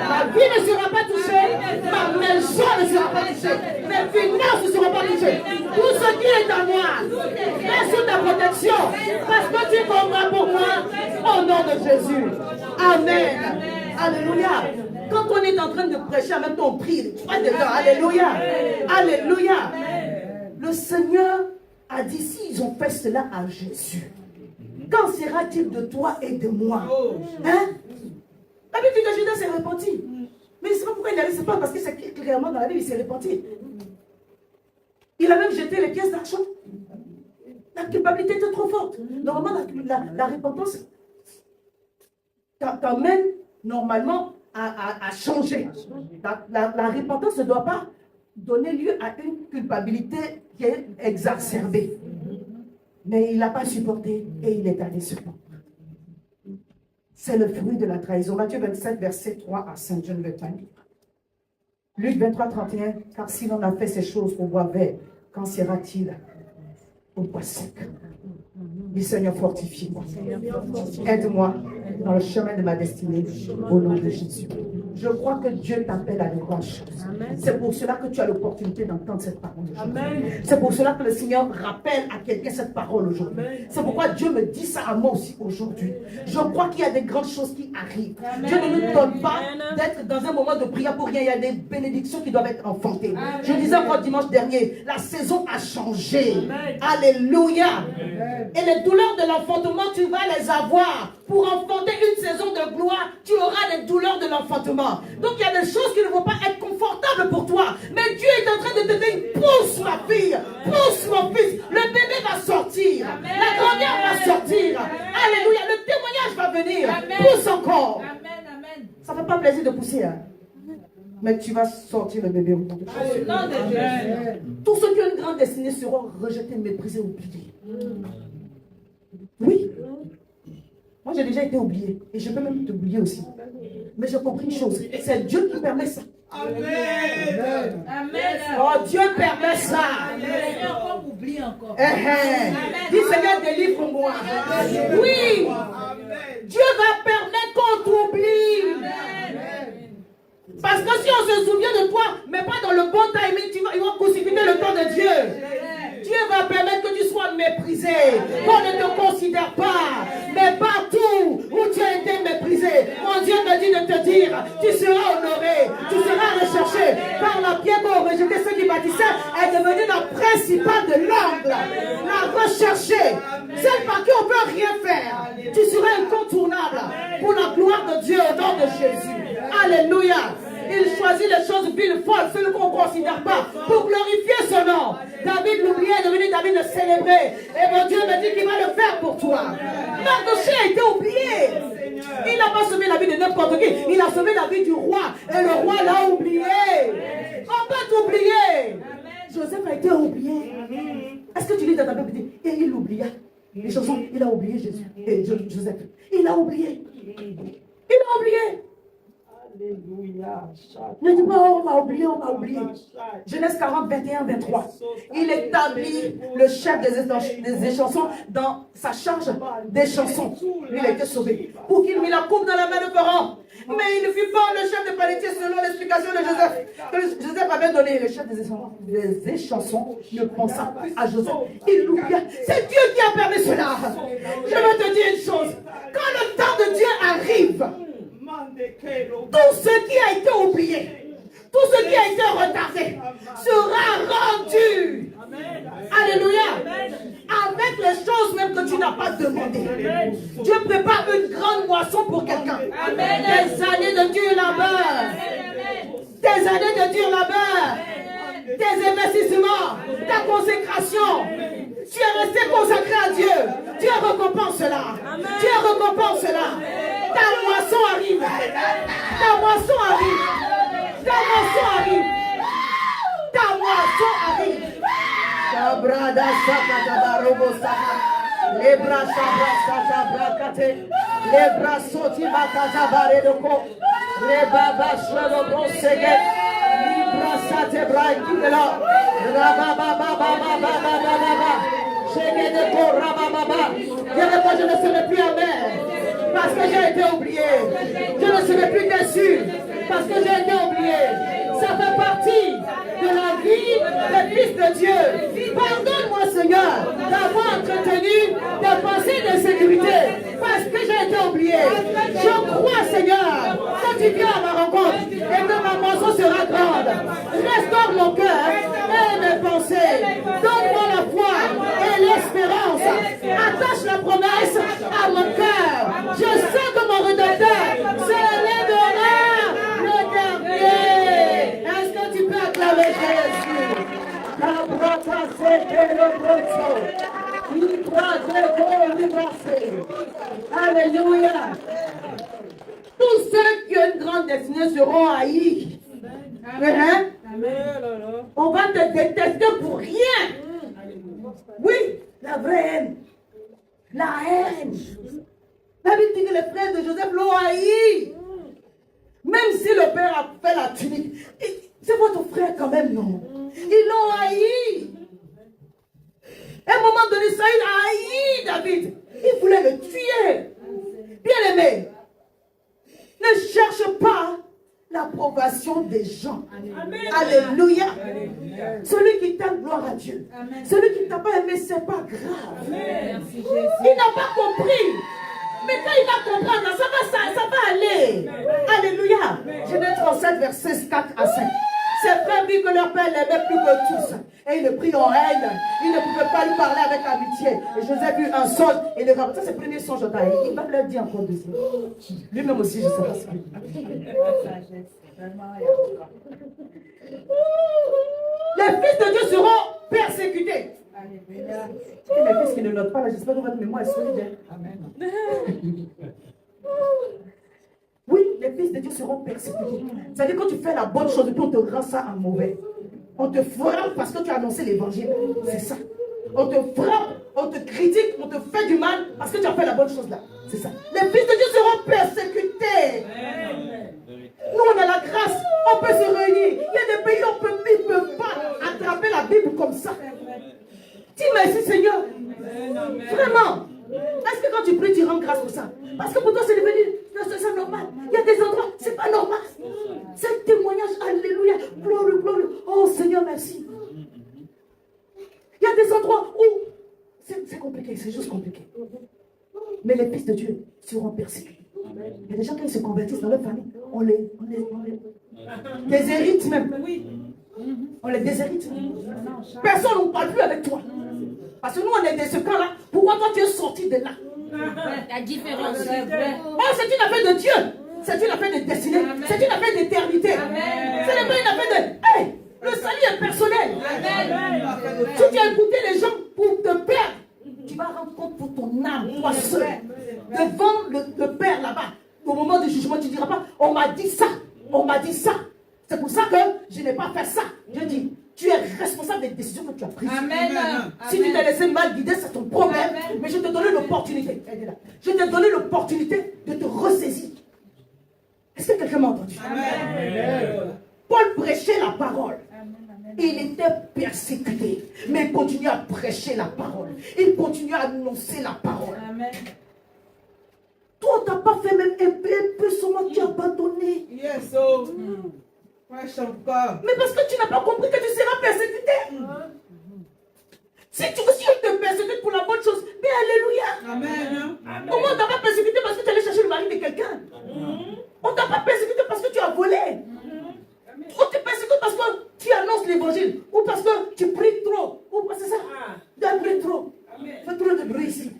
Ma vie ne sera pas touchée. Ma maison ne sera pas touchée. Mes finances ne seront pas touchées. Tout ce qui est à moi est sous ta protection. Parce que tu combattas pour moi au nom de Jésus. Amen. Alléluia. Quand on est en train de prêcher, en même temps on prie. Alléluia. Alléluia. Le Seigneur a dit, s'ils ont fait cela à Jésus, qu'en sera-t-il de toi et de moi? Hein? La Bible dit que Judas s'est repenti. Mais c'est pas pourquoi il allait, c'est pas parce que c'est clairement dans la Bible, il s'est repenti. Il a même jeté les pièces d'argent. La culpabilité était trop forte. Normalement, la repentance t'amène normalement à changer. La repentance ne doit pas donner lieu à une culpabilité qui est exacerbée. Mais il n'a pas supporté et il est allé se pendre. C'est le fruit de la trahison. Matthieu 27, verset 3 à 5, je ne vais pas lire. Luc 23, 31, car si l'on a fait ces choses au bois vert, qu'en sera-t-il au bois sec? Dis Seigneur, fortifie-moi. Aide-moi dans le chemin de ma destinée, au nom de Jésus. Je crois que Dieu t'appelle à de grandes choses. C'est pour cela que tu as l'opportunité d'entendre cette parole aujourd'hui. C'est pour cela que le Seigneur rappelle à quelqu'un cette parole aujourd'hui. C'est pourquoi Dieu me dit ça à moi aussi aujourd'hui. Je crois qu'il y a des grandes choses qui arrivent. Dieu ne nous donne pas d'être dans un moment de prière pour rien. Il y a des bénédictions qui doivent être enfantées. Je disais encore dimanche dernier, la saison a changé. Alléluia. Et les douleurs de l'enfantement, tu vas les avoir. Pour enfanter une saison de gloire, tu auras les douleurs de l'enfantement. Donc il y a des choses qui ne vont pas être confortables pour toi. Mais Dieu est en train de te dire, pousse ma fille, pousse mon fils. Le bébé va sortir. Amen. La grand-mère va sortir. Alléluia. Le témoignage va venir. Amen. Pousse encore. Amen. Amen. Ça ne fait pas plaisir de pousser. Hein? Mais tu vas sortir le bébé au nom de Jésus. Tous ceux qui ont une grande destinée seront rejetés, méprisés, oubliés. Oui. Moi, j'ai déjà été oublié. Et je peux même t'oublier aussi. Mais j'ai compris une chose. C'est Dieu qui permet ça. Amen. Amen. Oh, Dieu permet ça. Amen. Encore m'oublie encore. Dis Seigneur, délivre-moi. Oui. Amen. Dieu va permettre qu'on t'oublie. Parce que si on se souvient de toi, mais pas dans le bon timing, il va précipiter le temps de Dieu. Dieu va permettre que tu sois méprisé, qu'on ne te considère pas. Mais partout où tu as été méprisé, mon Dieu me dit de te dire, tu seras honoré, tu seras recherché. Car la pierre pour rejeter ceux qui bâtissaient est devenue la principale de l'angle. La rechercher, celle par qui on ne peut rien faire. Tu seras incontournable pour la gloire de Dieu au nom de Jésus. Alléluia. Il choisit les choses viles, folles, celles qu'on ne considère pas, pour glorifier son nom. David l'oubliait, est devenu David le célébrait. Et mon Dieu me dit qu'il va le faire pour toi. Mardochée a été oublié. Il n'a pas sauvé la vie de n'importe qui. Il a sauvé la vie du roi. Et le roi l'a oublié. On peut t'oublier. Joseph a été oublié. Est-ce que tu lis dans ta Bible, et il l'oublia. Les chansons, il a oublié Jésus. Et Joseph, il a oublié. Il a oublié. Alléluia. Ne dis pas, oh, on m'a oublié, on m'a oublié. Genèse 40, 21, 23. Il établit le chef des chansons dans sa charge des chansons. Il a été sauvé. Pour qu'il mit la coupe dans la main de Pharaon. Mais il ne fut pas le chef de palétier selon l'explication de Joseph. Que Joseph avait donné. Le chef des chansons ne pensa plus à Joseph. Il l'oublia. C'est Dieu qui a permis cela. Je vais te dire une chose. Quand le temps de Dieu arrive, tout ce qui a été oublié, tout ce qui a été retardé sera rendu. Alléluia. Avec les choses même que tu n'as pas demandées. Dieu prépare une grande moisson pour quelqu'un. ans. Des années de dur labeur. Des années de dur labeur. Tes investissements, ta consécration. Tu es resté consacré à Dieu. Dieu récompense cela. Dieu récompense cela. Ta moisson arrive. Ta moisson arrive. Ta moisson arrive. Ta moisson arrive. Tabrada sakata robo saka. Les bras sabra les bras soti makata baredoko. Les baba cheveux brosségués. Libra sate bra kidela. Je ne serai plus amer parce que j'ai été oublié. Je ne serai plus déçu parce que j'ai été oublié. Ça fait partie de la vie des fils de Dieu. Pardonne-moi, Seigneur, d'avoir entretenu des pensées de sécurité parce que j'ai été oublié. Je crois, Seigneur, que tu viens à ma rencontre et que ma moisson sera grande. Restaure mon cœur et mes pensées. Donne-moi la foi et l'espérance. Attache la promesse à mon cœur. Je sais que mon Rédempteur se lèvera le dernier. Est-ce que tu peux acclamer Jésus? Alléluia. Tous ceux qui ont une grande destinée seront haïs. Amen. On va te détester pour rien. Oui, la vraie haine. La haine. La Bible dit que les frères de Joseph l'ont haï. Même si le père a fait la tunique. C'est votre frère quand même, non? Ils l'ont haï. À un moment donné, Saïd a haï David. Il voulait le tuer. Bien aimé, ne cherche pas l'approbation des gens. Amen. Alléluia. Amen. Celui qui t'aime, gloire à Dieu. Amen. Celui qui ne t'a pas aimé, c'est pas grave. Amen. Il n'a pas compris. Mais quand il va comprendre, ça va aller. Amen. Alléluia. Genèse 37, versets 4 à 5. Ses frères virent que leur père l'aimait plus que tous. Et il le prit en haine. Il ne pouvait pas lui parler avec amitié. Et Joseph eut un songe. Et le raconte. Ça, c'est le premier songe. Il va leur dire encore deuxième. Lui-même aussi, je ne sais pas ce qu'il dit. Les fils de Dieu seront persécutés. Et les fils qui ne notent pas, là, j'espère que votre mémoire est solide. Amen. Oui, les fils de Dieu seront persécutés. C'est-à-dire quand tu fais la bonne chose, puis on te rend ça en mauvais. On te frappe parce que tu as annoncé l'évangile. C'est ça. On te frappe, on te critique, on te fait du mal parce que tu as fait la bonne chose là. C'est ça. Les fils de Dieu seront persécutés. Nous, on a la grâce. On peut se réunir. Il y a des pays où ils ne peuvent pas attraper la Bible comme ça. Dis merci Seigneur. Vraiment. Est-ce que quand tu pries, tu rends grâce pour ça? Parce que pour toi, c'est devenu c'est normal. Il y a des endroits, c'est pas normal. C'est un témoignage, alléluia. Gloire, gloire. Oh Seigneur, merci. Il y a des endroits où c'est compliqué, c'est juste compliqué. Mais les fils de Dieu seront persécutés. Il y a des gens qui se convertissent dans leur famille. On les déshérite même. On les déshérite. Personne ne parle plus avec toi. Parce que nous, on est de ce camp-là. Pourquoi toi, tu es sorti de là? La différence, c'est vrai. Oh, c'est une affaire de Dieu. C'est une affaire de destinée. C'est une affaire d'éternité. Ce n'est pas une affaire de... Hey, le salut est personnel. Amen. Si tu as écouté les gens pour te perdre, tu vas rendre compte pour ton âme, toi seul. Devant le Père là-bas. Au moment du jugement, tu ne diras pas, on m'a dit ça. On m'a dit ça. C'est pour ça que je n'ai pas fait ça. Je dis, tu es responsable des décisions que tu as prises. Amen. Si tu t'es laissé mal guider, c'est ton problème. Amen. Mais je te donne l'opportunité. Je t'ai donné l'opportunité de te ressaisir. Est-ce que quelqu'un m'a entendu? Amen. Paul prêchait la parole. Il était persécuté. Mais il continuait à prêcher la parole. Il continuait à annoncer la parole. Amen. Toi, tu n'as pas fait même un peu seulement tu as abandonné. Yes, oh. Mais parce que tu n'as pas compris que tu seras persécuté. Si on te persécute pour la bonne chose, mais alléluia. Amen. Comment on ne t'a pas persécuté parce que tu allais chercher le mari de quelqu'un? On ne t'a pas persécuté parce que tu as volé. On te persécute parce que tu annonces l'évangile. Ou parce que tu pries trop. Ou parce que c'est ça. Tu as prié trop. Fais trop de bruit ici.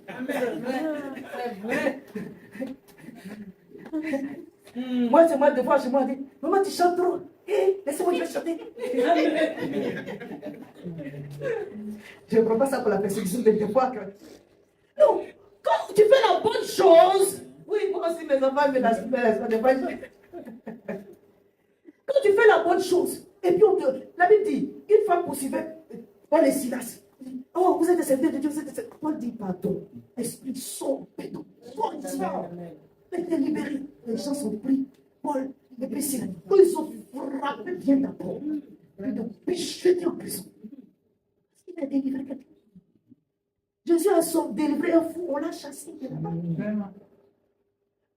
Moi, c'est moi, des fois, chez moi, on dit, maman, tu chantes trop. Laissez-moi, je vais chanter. Je ne prends pas ça pour la persécution des fois. Non, quand tu fais la bonne chose, oui, moi aussi, mes enfants me laissent des fois. Quand tu fais la bonne chose, et puis la Bible dit, une femme poursuivait Paul et Silas. Oh, vous êtes des serviteurs de Dieu, vous êtes des serviteurs. Paul dit, pardon, esprit sombre, pardon. Paul dit, mais t'es libéré. Les gens sont pris. Paul et puis Silas, ils ont frappé bien d'abord. Ils ont jeté en prison. Il a délivré quelqu'un. Jésus a délivré un fou, on l'a chassé de là-bas.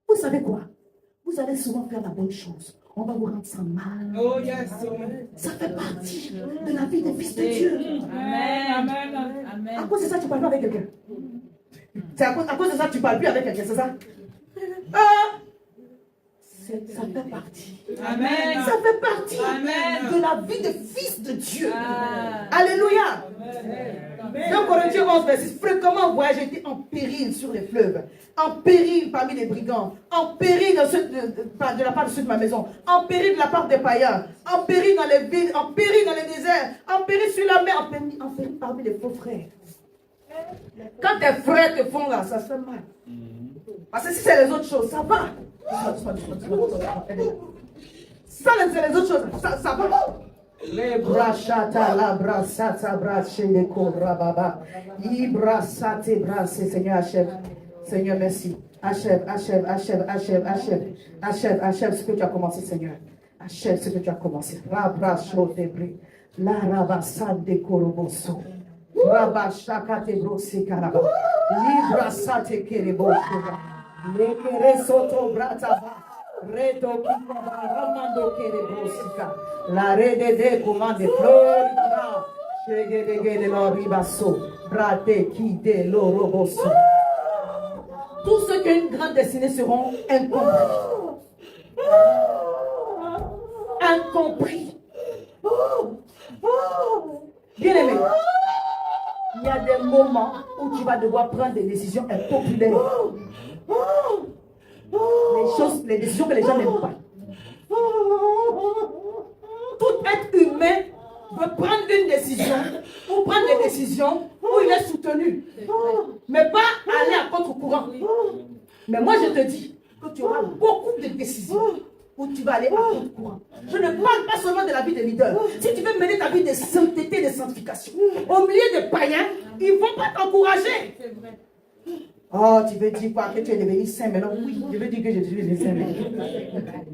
Vous savez quoi? Vous allez souvent faire la bonne chose. On va vous rendre ça mal. Oh, yes. Ça fait partie de la vie des fils de Dieu. Amen. Amen. À cause de ça, tu ne parles pas avec quelqu'un. C'est à cause de ça que tu ne parles plus avec quelqu'un, c'est ça? Ça fait partie. Amen. Ça fait partie Amen. de la vie des fils de Dieu. Ah. Alléluia. Amen. Dans Corinthiens 11, verset 6, fréquemment voyage était en péril sur les fleuves, en péril parmi les brigands, en péril de la part de ceux de ma maison, en péril de la part des païens, en péril dans les villes, en péril dans les déserts, en péril sur la mer, en péril parmi les faux frères. Quand tes frères te font là, ça se fait mal. Parce que si c'est les autres choses, ça va. Ça, c'est les autres choses, ça va. Les brachata, la brassata, brache, les cobra, baba. Ibrasate, brasse, Seigneur, achève. Seigneur, merci. Achève ce que tu as commencé, Seigneur. Achève ce que tu as commencé. Rabracho, débris. La rabassade de coroboso. Rabachaka, te brosse, caraba. Librasate, kerebo, le keresoto, bratava. Reto kikaba ramando kerebrosika la rede de commande florida chege de l'oribasso brate qui de l'orobosso. Tous ceux qui ont une grande destinée seront incompris. Bien aimé, il y a des moments où tu vas devoir prendre des décisions impopulaires. Les décisions que les gens n'aiment pas. Tout être humain veut prendre une décision ou prendre des décisions où il est soutenu. Mais pas aller à contre-courant. Mais moi je te dis que tu auras beaucoup de décisions où tu vas aller à contre-courant. Je ne parle pas seulement de la vie des leaders. Si tu veux mener ta vie de sainteté, de sanctification, au milieu des païens, ils ne vont pas t'encourager. C'est vrai. Oh, tu veux dire quoi? Que tu es devenu saint maintenant? Oui, je veux dire que je suis devenu saint maintenant.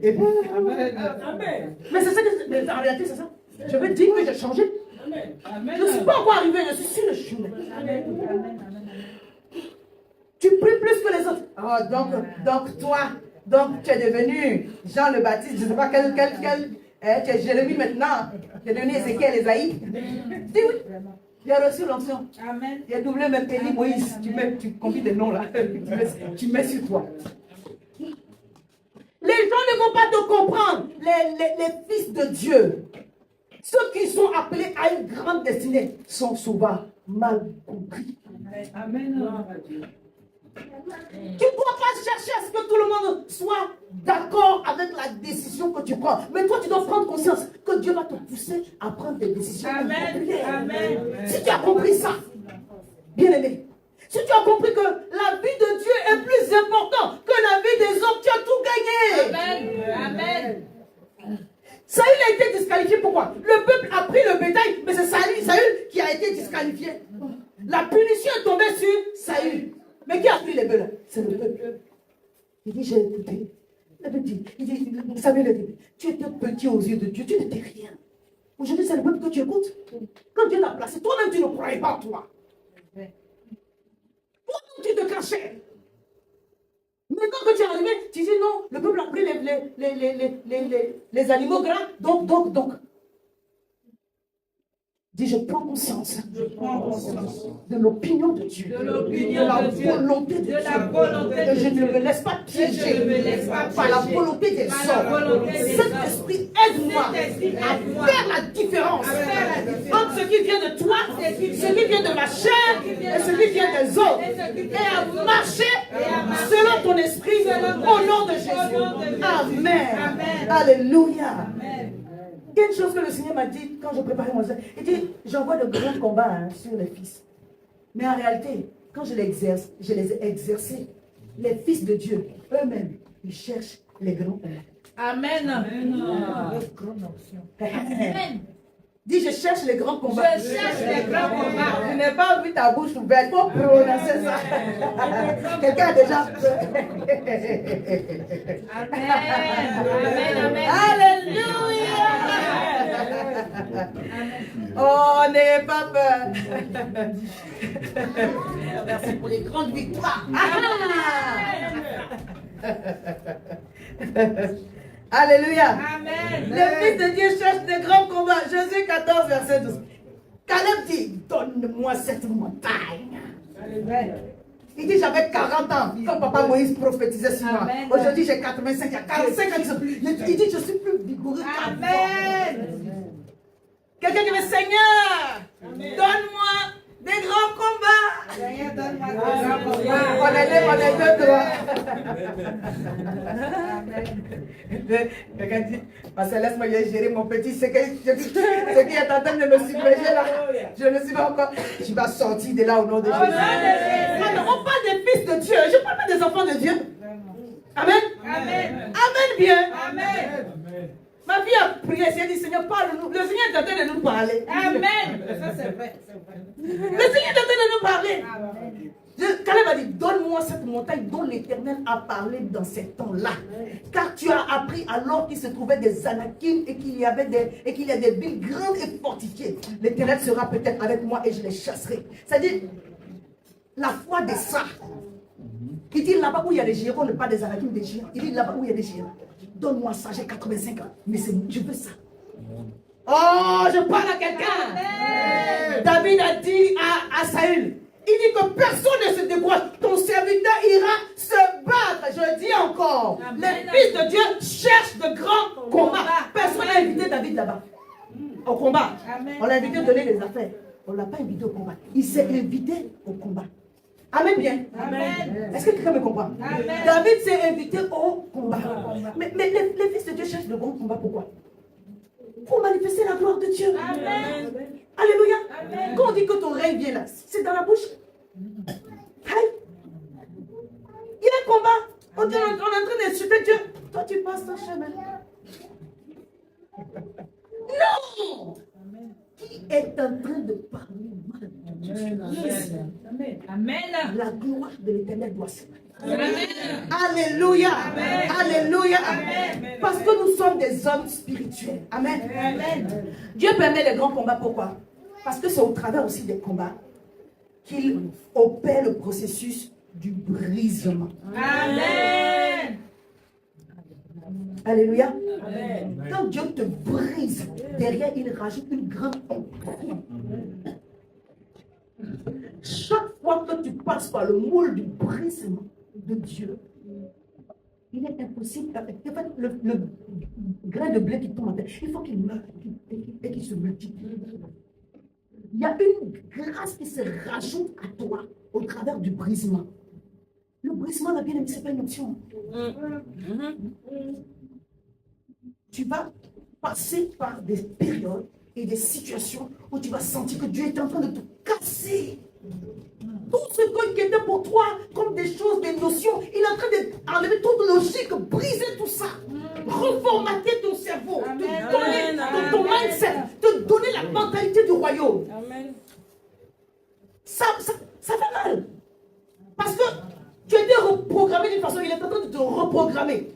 Et puis, mais c'est ça que, mais en réalité, c'est ça. Je veux dire que j'ai changé. Je ne suis pas encore arrivé, je suis sur le chemin. Tu pries plus que les autres. Oh, donc toi, tu es devenu Jean le Baptiste, je ne sais pas quel tu es Jérémie maintenant. Tu es devenu Ézéchiel, Esaïe. Dis oui. Il a reçu l'onction. Amen. Il a doublé même Élie, Moïse. Tu combines des noms là. Tu mets sur toi. Les gens ne vont pas te comprendre. Les fils de Dieu, ceux qui sont appelés à une grande destinée, sont souvent mal compris. Amen. Tu ne dois pas chercher à ce que tout le monde soit d'accord avec la décision que tu prends. Mais toi, tu dois prendre conscience que Dieu va te pousser à prendre des décisions. Amen. Amen. Si tu as compris ça, bien aimé, si tu as compris que la vie de Dieu est plus importante que la vie des hommes, tu as tout gagné. Amen. Amen. Saül a été disqualifié. Pourquoi? Le peuple a pris le bétail, mais c'est Saül qui a été disqualifié. La punition est tombée sur Saül. Mais qui a pris les bœufs? C'est le peuple. Il dit, j'ai écouté. Il dit, Samuel a dit, tu étais petit aux yeux de Dieu, tu n'étais rien. Aujourd'hui, c'est le peuple que tu écoutes. Quand Dieu t'a placé, toi-même, tu ne croyais pas en toi. Toi-même, tu te cachais. Maintenant que tu es arrivé, tu dis non, le peuple a pris les animaux gras, donc. Dis, je prends conscience de l'opinion de Dieu, de la volonté de Dieu. Et je ne me laisse pas piéger par la volonté des hommes. Cet esprit aide-moi à faire la différence entre ce qui vient de toi, ce qui vient de ma chair et ce qui vient des autres. Et à marcher selon ton esprit au nom de Jésus. Amen. Alléluia. Il y a une chose que le Seigneur m'a dit quand je préparais mon service. Il dit, j'envoie de grands combats sur les fils. Mais en réalité, quand je les ai exercés. Les fils de Dieu, eux-mêmes, ils cherchent les grands combats. Amen. Amen. Dis, je cherche les grands combats. Je cherche les grands combats. Je n'ai pas vu ta bouche ouverte. Il faut prononcer ça. Quelqu'un a déjà peur. Amen. Amen. Alléluia. Oh, n'ayez pas peur. Merci pour les grandes victoires. Alléluia. Amen. Les fils de Dieu cherchent des grands combats. Josué 14, verset 12. Caleb dit, donne-moi cette montagne. Il dit, j'avais 40 ans quand papa Moïse prophétisait sur moi. Aujourd'hui, j'ai 85, il y a 45 ans. Il dit, je suis plus vigoureux qu'avant. Quelqu'un qui dit, Seigneur, donne-moi des grands combats. Seigneur, donne-moi des grands combats. On est deux, toi. Quelqu'un dit, parce que laisse-moi gérer mon petit, ce qui est en train de me submerger là. Je ne suis pas encore. Tu vas sortir de là au nom de Jésus. On parle des fils de Dieu. Je ne parle pas des enfants de Dieu. Amen. Amen. Amen bien. Amen. Ma fille a prié, elle a dit, Seigneur, parle-nous. Le Seigneur est en train de nous parler. Amen. Ça, c'est vrai. Le Seigneur est en train de nous parler. Caleb a dit, donne-moi cette montagne dont l'Éternel a parlé dans ces temps-là. Car tu as appris alors qu'il se trouvait des Anakim et qu'il y a des villes grandes et fortifiées. L'Éternel sera peut-être avec moi et je les chasserai. C'est-à-dire, la foi des saints. Il dit là-bas où il y a des géants, on ne parle pas des Anakim, des géants. Il dit là-bas où il y a des géants. Donne-moi ça, j'ai 85 ans. Mais je veux ça. Oh, je parle à quelqu'un. David a dit à Saül, il dit que personne ne se dévoile. Ton serviteur ira se battre. Je dis encore, les fils de Dieu cherchent de grands combats. Personne n'a invité David là-bas. Au combat. On l'a invité à donner des affaires. On ne l'a pas invité au combat. Il s'est invité au combat. Amen bien. Amen. Est-ce que quelqu'un me comprend? Amen. David s'est invité au combat. Mais les fils de Dieu cherchent de grands combats. Pourquoi? Pour manifester la gloire de Dieu. Amen. Alléluia. Amen. Quand on dit que ton règne vient là, c'est dans la bouche. Aïe. Il y a un combat. On est en train d'insulter Dieu. Toi, tu passes ton chemin. Non. Qui est en train de parler mal de Dieu? Amen. La gloire de l'Éternel doit se manifester. Alléluia. Amen. Alléluia. Amen. Parce que nous sommes des hommes spirituels. Amen. Amen. Dieu permet les grands combats. Pourquoi? Parce que c'est au travers aussi des combats qu'il opère le processus du brisement. Amen. Alléluia. Amen. Quand Dieu te brise, derrière il rajoute une grande onction. Chaque fois que tu passes par le moule du brisement de Dieu, il est impossible. En fait, le grain de blé qui tombe en terre, il faut qu'il meure et qu'il se multiplie. Il y a une grâce qui se rajoute à toi au travers du brisement. Le brisement, la bien-aimée, ce n'est pas une option. Tu vas passer par des périodes et des situations où tu vas sentir que Dieu est en train de te casser. Tout ce qui était pour toi comme des choses, des notions, il est en train d'enlever toute logique, briser tout ça, reformater ton cerveau, te donner ton mindset, te donner la mentalité du royaume. Amen. Ça fait mal. Parce que tu as été reprogrammé d'une façon, il est en train de te reprogrammer.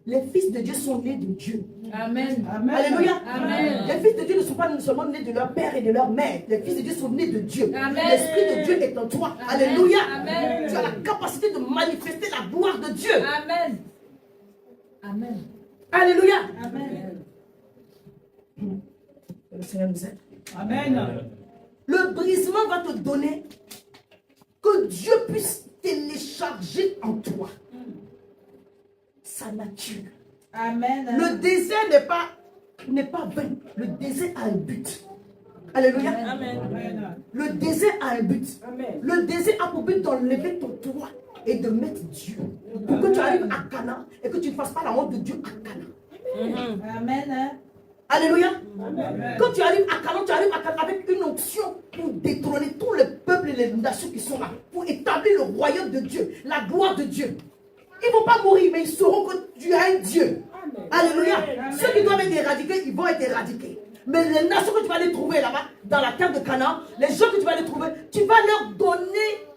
Les fils de Dieu sont nés de Dieu. Amen. Amen. Alléluia. Amen. Les fils de Dieu ne sont pas seulement nés de leur père et de leur mère. Les fils de Dieu sont nés de Dieu. L'Esprit de Dieu est en toi. Amen. Alléluia. Amen. Tu as la capacité de manifester la gloire de Dieu. Amen. Amen. Alléluia. Amen. Le Seigneur nous aide. Amen. Le brisement va te donner que Dieu puisse télécharger en toi sa nature. Amen. Le désert n'est pas vain. Le désert a un but. Alléluia. Amen. Le désert a un but. Amen. Le désert a pour but d'enlever ton toit et de mettre Dieu. Pour que tu arrives à Canaan et que tu ne fasses pas la honte de Dieu à Canaan. Amen. Alléluia. Amen. Quand tu arrives à Canaan avec une onction pour détrôner tous les peuples et les nations qui sont là, pour établir le royaume de Dieu, la gloire de Dieu. Ils ne vont pas mourir, mais ils sauront que tu as un Dieu. Alléluia. Ceux qui doivent être éradiqués, ils vont être éradiqués. Mais les nations que tu vas les trouver là-bas, dans la terre de Canaan, les gens que tu vas les trouver, tu vas leur donner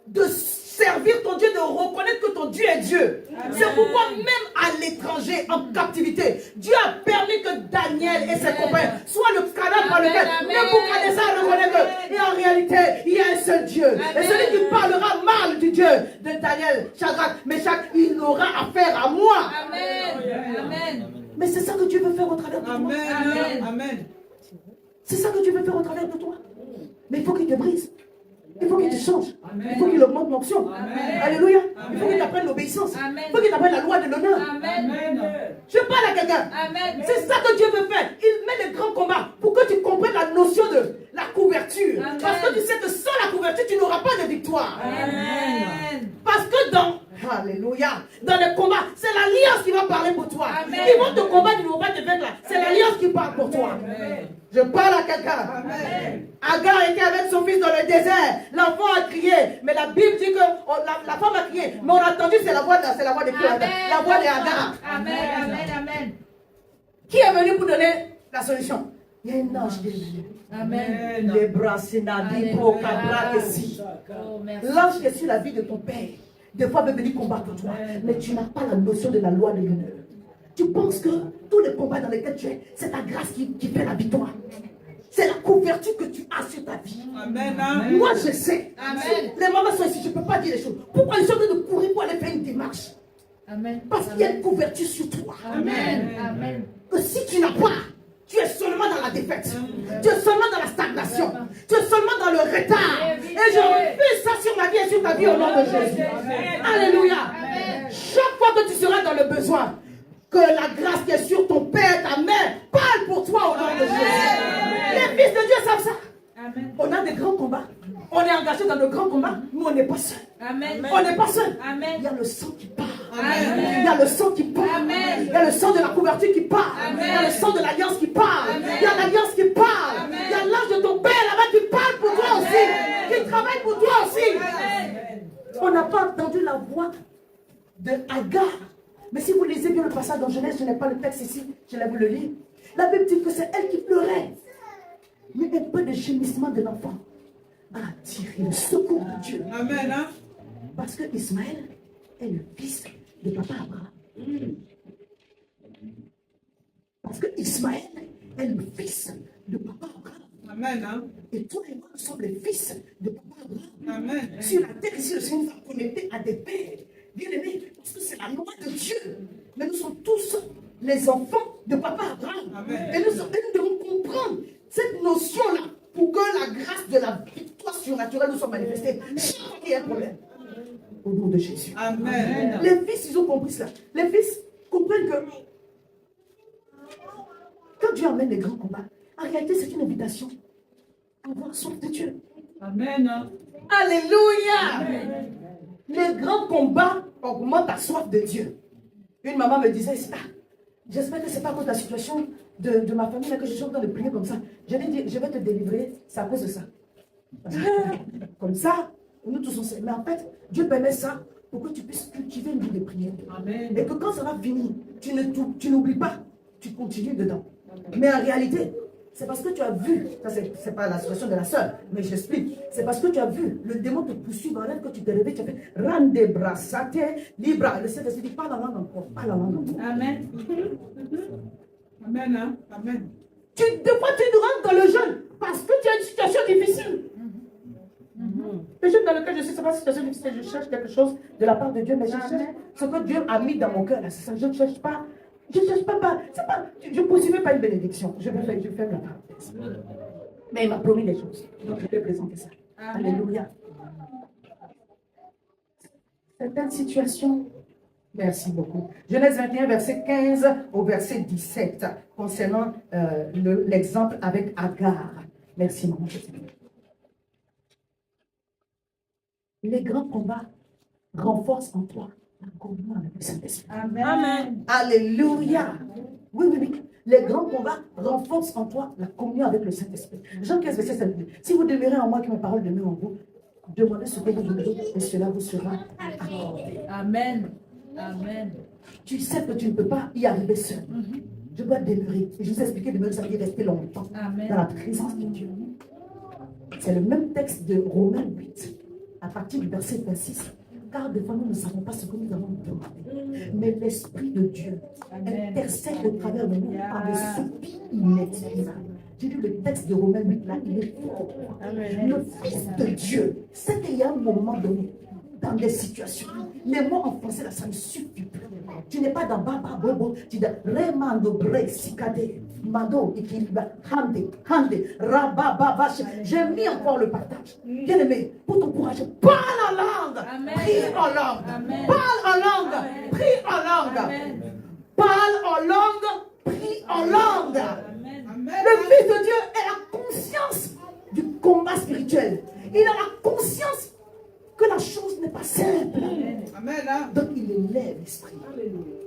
de servir ton Dieu, de reconnaître que ton Dieu est Dieu. C'est pourquoi même à l'étranger, en captivité, Dieu a permis que Daniel et ses compagnons soient le canal par lequel Nebuchadnezzar reconnaît que, et en réalité, il y a un seul Dieu. Et celui qui parlera mal du Dieu de Daniel, Shadrach, Meshach, il aura affaire à moi. Amen. Amen. Mais c'est ça que Dieu veut faire au travers de toi. Amen. Amen. C'est ça que Dieu veut faire au travers de toi. Mais il faut qu'il te brise. Il faut qu'il te change. Il faut qu'il augmente l'onction. Alléluia. Il faut qu'il t'apprenne l'obéissance. Il faut qu'il t'apprenne la loi de l'honneur. Amen. Je parle à quelqu'un. Amen. C'est ça que Dieu veut faire. Il met des grands combats pour que tu comprennes la notion de la couverture. Amen. Parce que tu sais que sans la couverture, tu n'auras pas de victoire. Amen. Parce que Alléluia, dans les combats, c'est l'alliance qui va parler pour toi. Amen. Ils vont te combattre, ils ne vont pas te vaincre là. C'est l'alliance qui parle pour toi. Je parle à quelqu'un. Agar était avec son fils dans le désert. L'enfant a crié. Mais la Bible dit que la femme a crié. Mais on a entendu, c'est la voix de qui? La voix d'Agar. Amen. Amen. Amen. Qui est venu pour donner la solution? Il y a un ange qui est venu. Amen. Les bras, c'est Nadi, Pro, Cabra, Kessi. Oh, merci. L'ange qui est sur la vie de ton père, des fois veut venir combattre pour toi, mais tu n'as pas la notion de la loi de l'honneur. Tu penses que tous les combats dans lesquels tu es, c'est ta grâce qui fait la victoire. C'est la couverture que tu as sur ta vie. Amen. Moi, je sais. Amen. Les mamans sont ici, je ne peux pas dire les choses. Pourquoi ils sont en train de courir pour aller faire une démarche? Amen. Parce qu'il y a une couverture sur toi. Amen. Amen. Que si tu n'as pas, tu es seulement dans la défaite. Tu es seulement dans la stagnation. Tu es seulement dans le retard. Et je refuse ça sur ma vie et sur ta vie au nom de Jésus. Alléluia. Chaque fois que tu seras dans le besoin, que la grâce qui est sur ton père, ta mère, parle pour toi au nom de Jésus. Les fils de Dieu savent ça. Amen. On a des grands combats. On est engagé dans de grands combats, mais on n'est pas seul. Amen. On n'est pas seul. Amen. Il y a le sang qui part. Amen. Il y a le sang qui part. Amen. Il y a le sang de la couverture qui part. Amen. Il y a le sang de l'alliance qui part. Amen. Il y a l'alliance qui part. Amen. Il y a l'ange de ton père là-bas qui parle pour toi aussi. Qui travaille pour toi aussi. Amen. On n'a pas entendu la voix de Agar. Mais si vous lisez bien le passage dans Genèse, je n'ai pas le texte ici, je l'ai vu le lire. La Bible dit que c'est elle qui pleurait. Mais un peu de gémissement de l'enfant a attiré le secours de Dieu. Amen. Parce que Ismaël est le fils de papa Abraham. Parce que Ismaël est le fils de papa Abraham. Amen. Et toi et moi, nous sommes les fils de papa Abraham. Amen. Sur la terre, ici, le Seigneur nous a connectés à des pères bien-aimés. Parce que c'est la loi de Dieu. Mais nous sommes tous les enfants de papa Abraham. Amen. Et nous devons comprendre cette notion-là pour que la grâce de la victoire surnaturelle nous soit manifestée. Chaque fois qu'il y a un problème. Au nom de Jésus. Amen. Les fils, ils ont compris cela. Les fils comprennent que quand Dieu amène les grands combats, en réalité, c'est une invitation à avoir soif de Dieu. Amen. Alléluia. Les grands combats augmentent ta soif de Dieu. Une maman me disait, j'espère que ce n'est pas à cause de la situation de ma famille là, que je suis en train de prier comme ça. Je lui ai dit, je vais te délivrer, c'est à cause de ça. Comme ça, nous tous on sait. Mais en fait, Dieu permet ça pour que tu puisses cultiver une vie de prière. Amen. Et que quand ça va finir, tu n'oublies pas, tu continues dedans. Mais en réalité, c'est parce que tu as vu, ça c'est pas la situation de la sœur, mais j'explique, c'est parce que tu as vu le démon te poursuivre, en que tu t'es réveillé, tu as fait rande brassate, libra. Le Saint-Esprit dit, parle la langue encore, parle la langue encore. Amen. Amen. Amen. Des fois, tu rentres dans le jeûne parce que tu as une situation difficile. Le jeûne dans lequel je suis, ce n'est pas une situation difficile, je cherche quelque chose de la part de Dieu, mais je cherche ce que Dieu a mis dans mon cœur. C'est ça, je ne cherche pas. Je ne cherche pas, je ne poursuivais pas une bénédiction. Je fais la parenthèse. Mais il m'a promis des choses. Donc je vais présenter ça. Amen. Alléluia. Certaines situations Merci beaucoup. Genèse 21, verset 15 au verset 17, concernant l'exemple avec Agar. Merci, maman. Les grands combats renforcent en toi la communion avec le Saint-Esprit. Amen. Alléluia. Oui, oui, oui. Les grands combats renforcent en toi la communion avec le Saint-Esprit. Jean 15, verset 7. Si vous demeurez en moi, que mes paroles demeurent en vous, demandez ce que vous voulez et cela vous sera accordé. Amen. Amen. Tu sais que tu ne peux pas y arriver seul. Je dois demeurer. Et je vous ai expliqué demeurer, ça veut dire rester longtemps Amen. dans la présence de Dieu. C'est le même texte de Romains 8, à partir du verset 26. Car des fois, nous ne savons pas ce que nous avons demandé. Mais l'Esprit de Dieu intercède au travers de nous par des soupirs inexprimables. J'ai lu le texte de Romains 8, là, il est fort. Le Fils de Dieu sait qu'il y a un moment donné, dans des situations, les mots en français, là, ça ne suffit plus. Tu n'es pas dans Baba Bobo, tu dis Remando Bre Sikade, Mando, Ikiliba, Hande, Rababa. J'ai mis encore le partage. Bien aimé, pour t'encourager, parle en langue, prie en langue, parle en langue, prie en langue, parle en langue, prie en langue. Le Fils de Dieu a la conscience du combat spirituel. Il a la conscience que la chose n'est pas simple. Amen. Donc il élève l'esprit.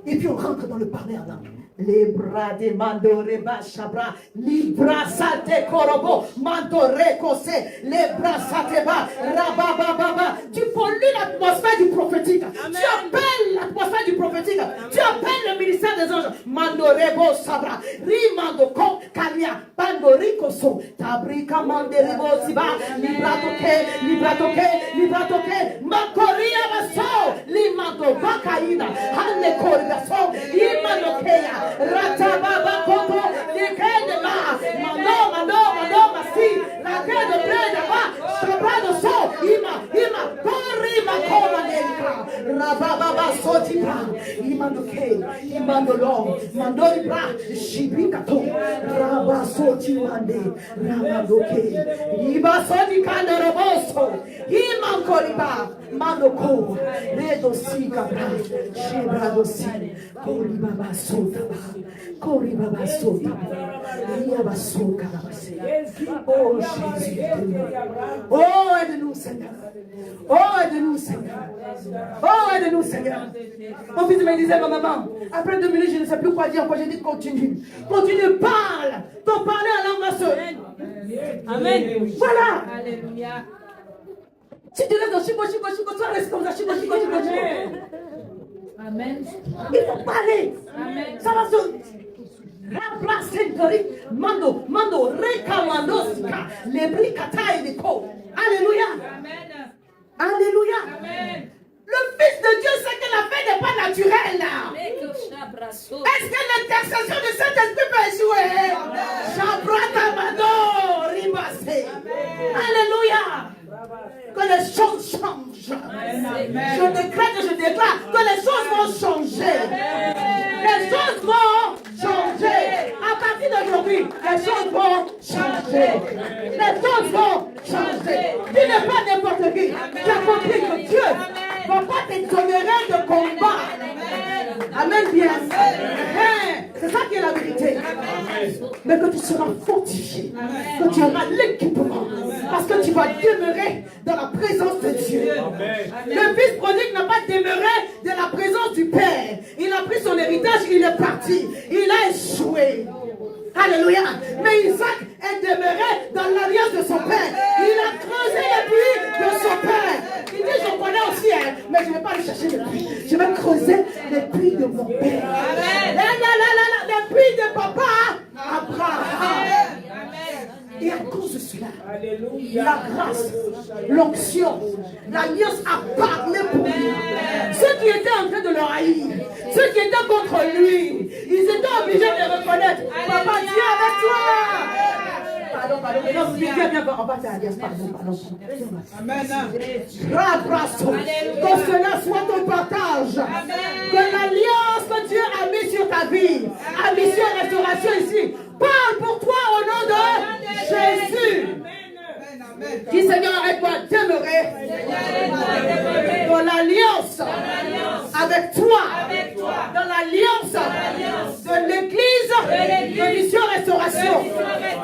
Et puis on rentre dans le parler en langue. Les bras des mandoreba chabra, les bras sate korobo, mandore kose, les bras sateba, rabababa. Tu pollues l'atmosphère du prophétique. Tu appelles l'atmosphère du prophétique. Tu appelles le ministère des anges. Mandorebo sabra, rimando ko kalia, bandorico so, tabrika manderibo siba, libratoke, makoria baso, limando bakaina, hanne koribaso, imando keya. Ratababa Koto, Nikedema, Mando, Masi, la terre de blé là-bas, Chabrado So, Ima, Korima Koma Nelka, Rababa Sotipa, Imando Imandolo, Mandoribra, Shibrikato, Rabasoti Mande, Ramadoke, Iba Soti Kandaraboso, Imankoriba, Mandoko, Redosi Kabra, Shibradosi, Koribaba Sotaba. Oh Jésus, oh aide-nous Seigneur, oh aide-nous Seigneur, oh aide-nous Seigneur. Mon fils me disait, ma maman, après 2 minutes je ne sais plus quoi dire, quand j'ai dit continue, parle, ton parler en langue ma soeur. Amen. Voilà. Alléluia. Si tu restes dans chico, tu vas rester comme ça, chico. Amen. Il faut parler. Amen. Ça va se Mando, Rekamandosika, les bricatailles de co. Alléluia. Amen. Alléluia. Amen. Le Fils de Dieu sait que la paix n'est pas naturelle. Est-ce que l'intercession de Saint-Esprit peut jouer? Shabratamado, Ribassé. Alléluia. Que les choses changent. Je déclare que les choses vont changer. Les choses vont changer. À partir d'aujourd'hui, les choses vont changer. Les choses vont changer. Tu n'es pas n'importe qui. Tu as compris que Dieu ne va pas t'exonérer de combat. Amen bien. C'est ça qui est la vérité. Mais que tu seras fortifié. Que tu auras l'équipement. Parce que tu vas demeurer dans la présence de Dieu. Le fils prodigue n'a pas demeuré dans la présence du Père. Il a pris son héritage, il est parti. Il a échoué. Alléluia. Mais Isaac est demeuré dans l'alliance de son père. Il a creusé les puits de son père. Il dit, je connais aussi, hein, mais je ne vais pas aller chercher les puits. Je vais creuser les puits de mon père. Les puits de papa Abraham. Et à cause de cela, la grâce, l'onction, l'alliance a parlé pour lui. Ceux qui étaient en train de le haïr, ceux qui étaient contre lui, ils étaient obligés de reconnaître, papa, Dieu est avec toi. Pardon. Non, viens, on va faire alliance, pardon. Amen. Que cela soit ton partage. Que l'alliance que Dieu a mise sur ta vie, a mis sur restauration ici, parle pour toi au nom de Jésus. Dis Seigneur, arrête-moi de demeurer dans l'alliance avec toi, avec toi, dans l'alliance de l'église de Vision Restauration,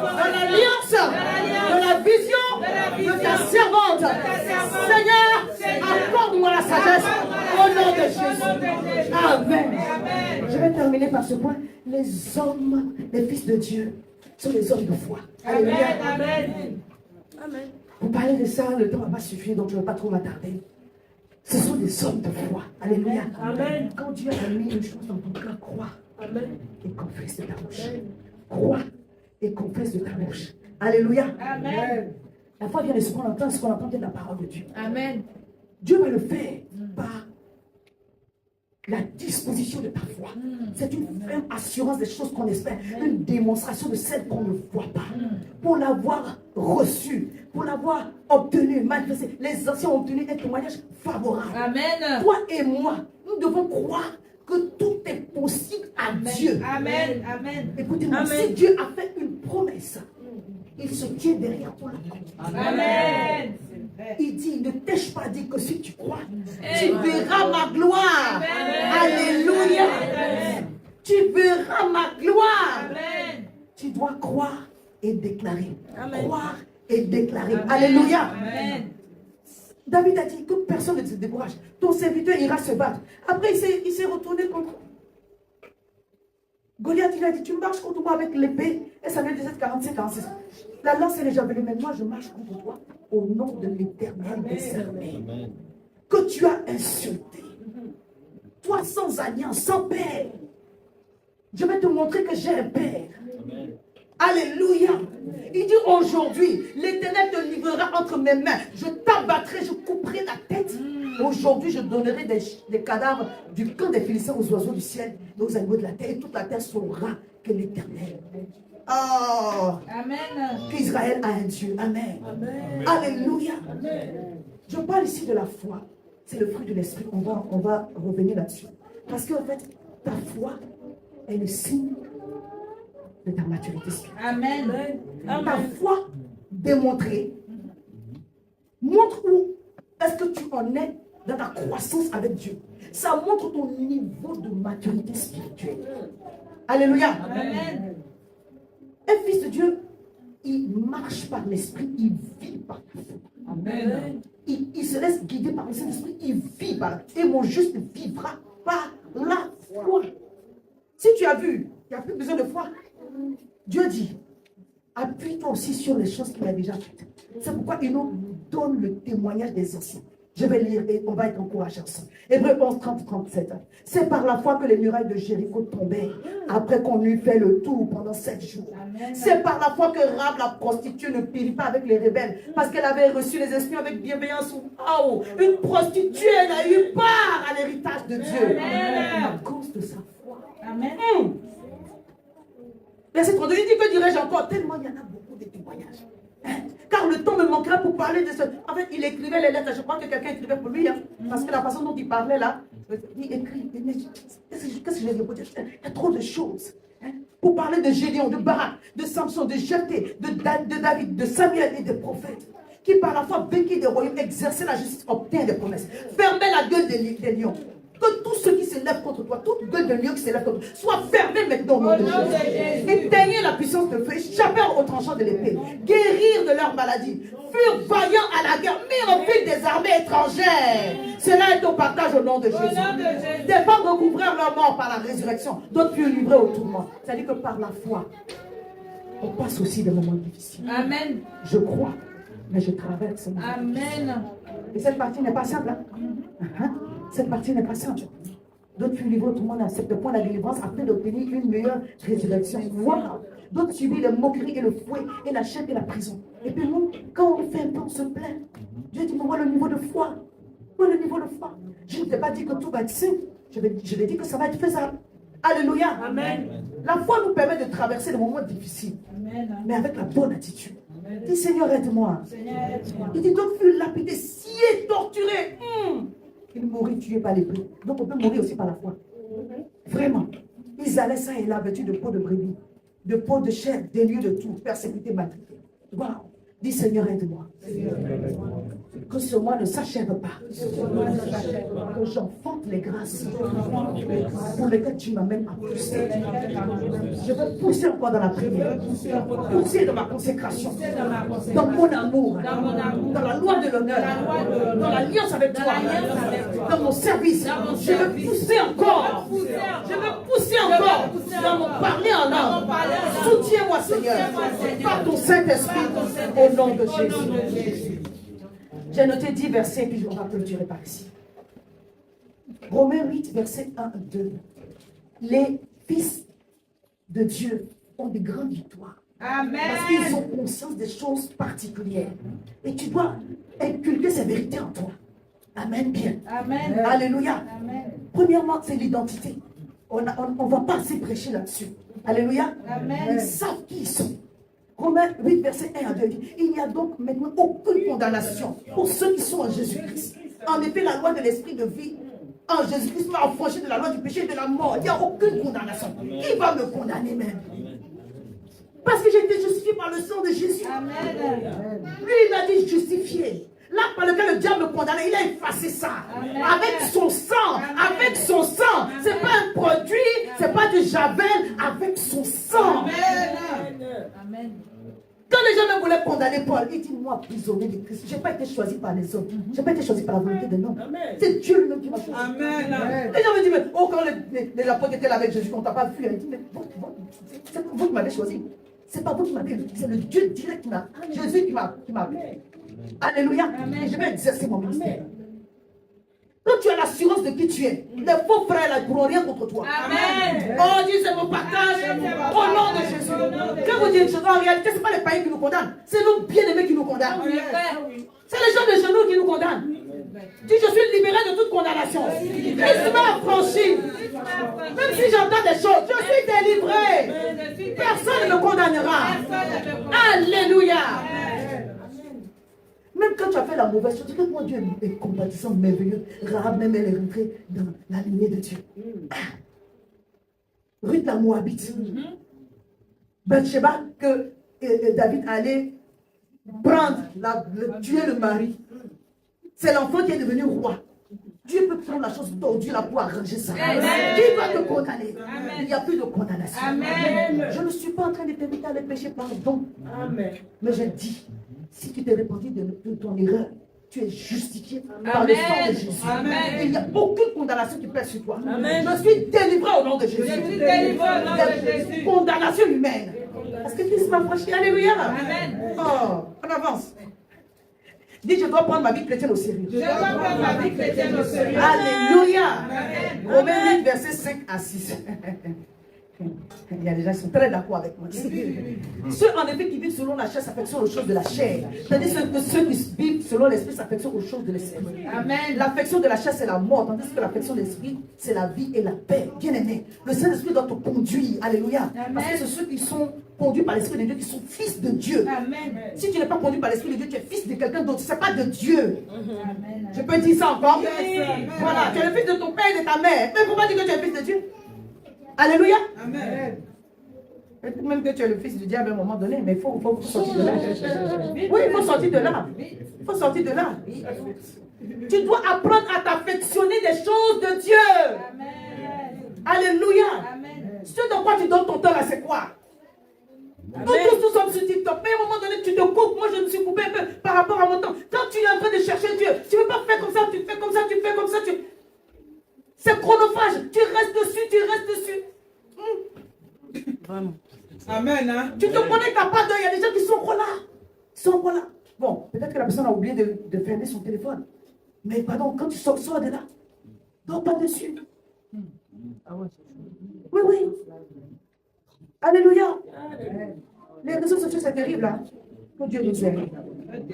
dans l'alliance de la vision de ta servante. Seigneur, accorde-moi la sagesse au nom de Jésus. Amen. Je vais terminer par ce point. Les hommes, les fils de Dieu, sont les hommes de foi. Alléluia. Amen. Pour parler de ça, le temps ne va pas suffire, donc je ne vais pas trop m'attarder. Ce sont des hommes de foi. Alléluia. Amen. Quand Dieu a mis une chose dans ton cœur, crois Amen. et confesse de ta bouche. Crois et confesse de ta bouche. Alléluia. Amen. La foi vient de ce qu'on entend de la parole de Dieu. Amen. Dieu va le faire par la disposition de ta foi. C'est une ferme assurance des choses qu'on espère, une démonstration de celles qu'on ne voit pas. Pour l'avoir reçu, pour l'avoir obtenu, manifesté, les anciens ont obtenu un témoignage favorable. Amen. Toi et moi, nous devons croire que tout est possible à Dieu. Amen. Amen. Écoutez-moi, si Dieu a fait une promesse, il se tient derrière pour l'accomplir. Amen. Il dit, ne t'ai-je pas dit que si tu crois, tu verras ma gloire. Alléluia. Tu verras ma gloire. Amen. Tu dois croire et déclarer. Amen. Croire et déclarer. Alléluia. Amen. David a dit que personne ne se décourage. Ton serviteur ira se battre. Après, il s'est retourné contre Goliath. Il a dit, tu marches contre moi avec l'épée. Et ça vient de 45-46. La lance et les javelins. Mais moi, je marche contre toi au nom de l'Éternel des armées. Que tu as insulté. Toi sans alliance, sans père. Je vais te montrer que j'ai un père. Amen. Alléluia. Il dit aujourd'hui, l'Éternel te livrera entre mes mains. Je t'abattrai, je couperai la tête. Aujourd'hui, je donnerai des cadavres du camp des Philistins aux oiseaux du ciel et aux animaux de la terre. Et toute la terre saura que l'Éternel. Oh, Amen. qu'Israël a un Dieu. Amen. Alléluia. Je parle ici de la foi. C'est le fruit de l'esprit. On va revenir là-dessus. Parce qu'en fait, ta foi est le signe de ta maturité spirituelle. Amen. Ta foi démontrée montre où est-ce que tu en es dans ta croissance avec Dieu. Ça montre ton niveau de maturité spirituelle. Alléluia. Amen. Un fils de Dieu, il marche par l'esprit, il vit par la foi. Amen. Il se laisse guider par le Saint-Esprit, il vit par la foi. Et mon juste vivra par la foi. Si tu as vu, il n'y a plus besoin de foi. Dieu dit, appuie-toi aussi sur les choses qu'il a déjà faites. C'est pourquoi il nous donne le témoignage des anciens. Je vais lire et on va être encouragés ensemble. Hébreux 11, 30-37. C'est par la foi que les murailles de Jéricho tombèrent après qu'on eut fait le tour pendant 7 jours. C'est par la foi que Rahab, la prostituée, ne périt pas avec les rebelles parce qu'elle avait reçu les espions avec bienveillance. Oh, une prostituée, elle a eu part à l'héritage de Dieu à cause de sa foi. Amen. Verset 32, il dit, que dirais-je encore? Tellement il y en a beaucoup de témoignages. Car le temps me manquera pour parler de ce... En fait, il écrivait les lettres. Je crois que quelqu'un écrivait pour lui. Parce que la façon dont il parlait là, il écrit. Qu'est-ce que je vais dire? Il y a trop de choses. Pour parler de Gédéon, de Barak, de Samson, de Jephthé, de David, de Samuel et des prophètes. Qui par la foi vainquaient des royaumes, exerçaient la justice, obtinrent des promesses. Fermaient la gueule des lions. Que tous ceux qui s'élèvent contre toi, toute gueule de lion qui s'élève contre toi, soient fermés maintenant au nom de Jésus. Éteignez la puissance de feu, échappèrent au tranchant de l'épée, guérir de leur maladie, furent vaillants à la guerre, mis en fuite des armées étrangères. Cela est au partage au nom de Jésus. Des femmes recouvrèrent leur mort par la résurrection, d'autres furent livrés au tourment. C'est-à-dire que par la foi, on passe aussi des moments difficiles. Amen. Je crois, mais je traverse. Amen. Et cette partie n'est pas simple. Cette partie n'est pas simple. D'autres furent livrés, tout le monde accepte le point de la délivrance afin d'obtenir une meilleure résurrection. Wow. D'autres subissent les moqueries et le fouet et la chaîne et la prison. Et puis nous, quand on fait un peu, on se plaint. Dieu dit, mais voilà le niveau de foi. Voilà le niveau de foi. Je ne t'ai pas dit que tout va être simple. Je vais dire que ça va être faisable. Alléluia. Amen. La foi nous permet de traverser des moments difficiles. Amen. Mais avec la bonne attitude. Dis, Seigneur, aide-moi. Seigneur, aide-moi. Il dit, donc fut lapidé, scié, torturé. Il mourut tué par l'épée. Donc on peut mourir aussi par la foi. Vraiment. Ils allaient ça et là, vêtus de peau de brebis, de peau de chair, des lieux de tout, persécutés, maltraités. Waouh. Dis, Seigneur, aide-moi. Que ce mois ne s'achève pas. Que j'enfante les grâces pour lesquelles tu m'amènes à pousser. Je veux pousser encore dans la prière, pousser dans ma consécration, dans mon amour, dans la loi de l'honneur, dans l'alliance avec toi, dans mon service. Je veux pousser encore. Je veux pousser encore dans mon parler en langue. Soutiens-moi, Seigneur, par ton Saint-Esprit, au nom de Jésus. J'ai noté 10 versets, puis on va clôturer par ici. Romains 8, versets 1 et 2. Les fils de Dieu ont des grandes victoires. Amen. Parce qu'ils ont conscience des choses particulières. Et tu dois inculquer ces vérités en toi. Amen, bien. Amen. Alléluia. Amen. Premièrement, c'est l'identité. On ne va pas assez prêcher là-dessus. Alléluia. Amen. Ils savent qui ils sont. Romains 8, verset 1 à 2. Il n'y a donc maintenant aucune condamnation pour ceux qui sont en Jésus-Christ. En effet, la loi de l'esprit de vie en Jésus-Christ m'a affranchi de la loi du péché et de la mort. Il n'y a aucune condamnation. Qui va me condamner même? Parce que j'ai été justifié par le sang de Jésus. Amen. Lui, il m'a dit justifié. Là, par lequel le diable me condamnait, il a effacé ça. Amen. Avec son sang. Amen. Avec son sang. Ce n'est pas un produit, ce n'est pas du javel. Avec son sang. Amen. Quand les gens me voulaient condamner Paul, il dit, moi, prisonnier de Christ, je n'ai pas été choisi par les hommes. Je n'ai pas été choisi par la volonté de l'homme. C'est Dieu lui-même qui m'a choisi. Amen. Les gens me disent, mais oh, quand les apôtres étaient là avec Jésus, on ne t'a pas fui. Il dit, mais c'est vous qui m'avez choisi. C'est pas vous qui m'avez, c'est le Dieu direct qui m'a, Jésus qui m'a appelé. Alléluia. Et je vais exercer mon ministère. Quand tu as l'assurance de qui tu es, les faux frères ne pourront rien contre toi. Amen. Oh Dieu, c'est mon partage au nom de Jésus. Que vous dites une chose, en réalité, ce n'est pas les païens qui nous condamnent, c'est nos bien-aimés qui nous condamnent. C'est les gens de genoux qui nous condamnent. Dis, je suis libéré de toute condamnation. Christ m'a affranchi. Même si j'entends des choses, je suis délivré. Personne ne me condamnera. Alléluia. Même quand tu as fait la mauvaise chose, regarde-moi, Dieu est compatissant, merveilleux. Rahab même, elle est rentrée dans la lignée de Dieu. Ruth la Moabite. Bathsheba, que David allait prendre, tuer le mari. C'est l'enfant qui est devenu roi. Dieu peut prendre la chose tordue là pour arranger ça. Amen. Qui va te condamner? Amen. Il n'y a plus de condamnation. Amen. Je ne suis pas en train de t'inviter à aller pécher, pardon. Amen. Mais je dis, si tu t'es repenti de ton erreur, tu es justifié par le sang de Jésus. Amen. Il n'y a aucune condamnation qui pèse sur toi. Amen. Je suis délivré au nom de Jésus. Je suis délivré au nom de Jésus. Condamnation humaine. Parce que Christ m'a franchi. Alléluia. Amen. Oh, on avance. Dis, je dois prendre ma vie chrétienne au sérieux. Je dois prendre ma vie chrétienne au sérieux. Alléluia. Amen. Romains 8, versets 5 à 6. Il y a des gens qui sont très d'accord avec moi. Ceux en effet qui vivent selon la chair s'affectionnent aux choses de la chair. Tandis que ceux qui vivent selon l'esprit s'affectionnent aux choses de l'esprit. Amen. L'affection de la chair, c'est la mort, tandis que l'affection de l'esprit, c'est la vie et la paix. Bien aimé, le Saint-Esprit doit te conduire. Alléluia. Amen. Parce que c'est ceux qui sont conduits par l'Esprit de Dieu qui sont fils de Dieu. Amen. Si tu n'es pas conduit par l'Esprit de Dieu, tu es fils de quelqu'un d'autre. Ce n'est pas de Dieu. Amen. Je peux dire ça encore? Yes. Voilà, tu es le fils de ton père et de ta mère. Mais pourquoi dire que tu es fils de Dieu? Alléluia. Amen. Peut-être même que tu es le fils du diable à un moment donné, mais il faut sortir de là. Oui, il faut sortir de là. Il faut sortir de là. Tu dois apprendre à t'affectionner des choses de Dieu. Amen. Alléluia. Amen. Ce dans quoi tu donnes ton temps là, c'est quoi? Nous sommes sur TikTok, mais à un moment donné, tu te coupes. Moi, je me suis coupé un peu par rapport à mon temps. Quand tu es en train de chercher Dieu, tu ne veux pas faire comme ça, tu fais comme ça, tu fais comme ça. C'est chronophage. Tu restes dessus. Vraiment. Amen. Hein? Tu te connectes à pas d'œil. Il y a des gens qui sont encore là. Ils sont encore là. Bon, peut-être que la personne a oublié de fermer son téléphone. Mais pardon, quand tu sors de là, dors pas dessus. Oui, oui. Alléluia. Les réseaux sociaux, c'est terrible. Hein? Que Dieu nous aide.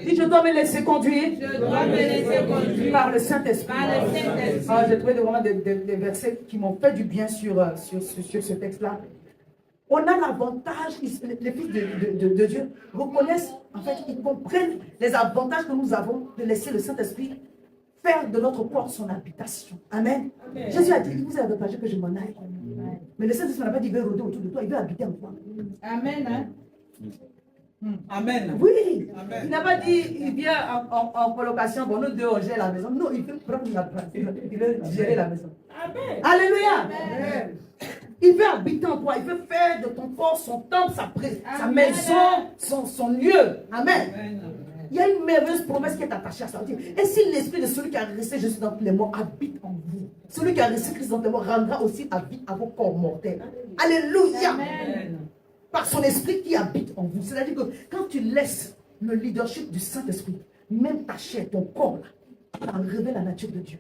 Si je dois me laisser conduire, Je dois me laisser conduire par le Saint-Esprit. par le Saint-Esprit. Ah, j'ai trouvé vraiment des versets qui m'ont fait du bien sur ce texte-là. On a l'avantage, les fils de Dieu reconnaissent, en fait, ils comprennent les avantages que nous avons de laisser le Saint-Esprit faire de notre corps son habitation. Amen. Jésus a dit, il vous a avantagé que je m'en aille. Mais le Saint-Esprit n'a pas dit, il veut rôder autour de toi, il veut habiter en toi. Amen. Hein? Amen. Oui. Amen. Il n'a pas dit, il vient en colocation, bon, nous deux, on gère la maison. Non, il veut prendre la place. Il veut gérer la maison. Amen. Alléluia. Amen. Il veut habiter en toi. Il veut faire de ton corps son temple, sa maison, son lieu. Amen. Amen. Il y a une merveilleuse promesse qui est attachée à ça. Et si l'esprit de celui qui a resté Jésus dans tous les morts habite en vous, celui qui a resté Christ dans tous les morts rendra aussi à vie à vos corps mortels. Alléluia. Amen. Par son esprit qui habite en vous. C'est-à-dire que quand tu laisses le leadership du Saint-Esprit, même ta chair, ton corps, là, ça révèle la nature de Dieu.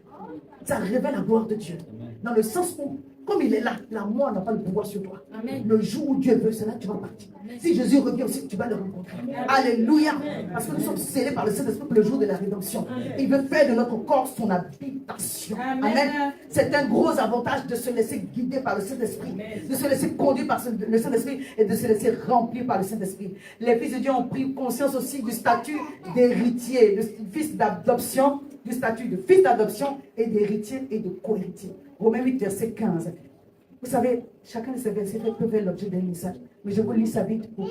Ça révèle la gloire de Dieu. Dans le sens où, comme il est là, la mort n'a pas le pouvoir sur toi. Amen. Le jour où Dieu veut, c'est là que tu vas partir. Si Jésus revient aussi, tu vas le rencontrer. Alléluia. Parce que nous sommes scellés par le Saint-Esprit pour le jour de la rédemption. Il veut faire de notre corps son habitation. Amen. C'est un gros avantage de se laisser guider par le Saint-Esprit, de se laisser conduire par le Saint-Esprit et de se laisser remplir par le Saint-Esprit. Les fils de Dieu ont pris conscience aussi du statut d'héritier, de fils d'adoption, du statut de fils d'adoption et d'héritier et de co-héritier. Romains 8, verset 15. Vous savez, chacun de ces versets peut faire l'objet d'un message. Mais je vous lis ça vite pour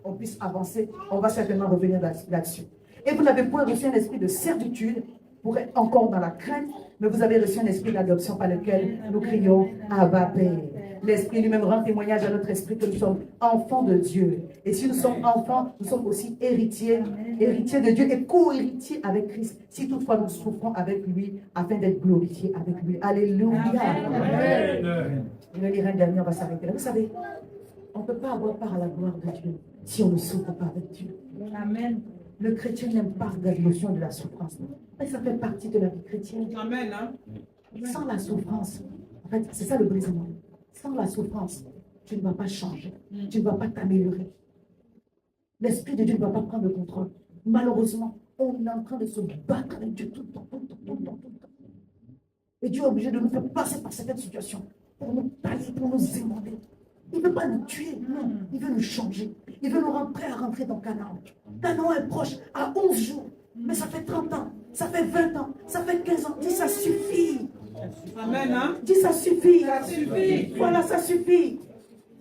qu'on puisse avancer. On va certainement revenir là-dessus. Et vous n'avez point reçu un esprit de servitude pour être encore dans la crainte, mais vous avez reçu un esprit d'adoption par lequel nous crions Abba Père. L'esprit lui-même rend témoignage à notre esprit que nous sommes enfants de Dieu. Et si nous sommes enfants, nous sommes aussi héritiers, héritiers de Dieu et co-héritiers avec Christ. Si toutefois nous souffrons avec lui, afin d'être glorifiés avec lui. Alléluia. Amen. Je vais lire un dernier, on va s'arrêter là. Vous savez, on ne peut pas avoir part à la gloire de Dieu si on ne souffre pas avec Dieu. Amen. Le chrétien n'aime pas la notion de la souffrance. Mais ça fait partie de la vie chrétienne. Amen. Sans la souffrance, en fait, c'est ça le brisement. Sans la souffrance, tu ne vas pas changer. Tu ne vas pas t'améliorer. L'Esprit de Dieu ne va pas prendre le contrôle. Malheureusement, on est en train de se battre avec Dieu tout le temps, tout le temps, tout le temps, tout le temps. Et Dieu est obligé de nous faire passer par certaines situations pour nous tailler, pour nous émander. Il ne veut pas nous tuer, non. Il veut nous changer. Il veut nous rendre prêts à rentrer dans Canaan. Canaan est proche à 11 jours. Mais ça fait 30 ans, ça fait 20 ans, ça fait 15 ans. Dis ça suffit. Amen. Dis ça suffit. Ça suffit. Voilà, ça suffit.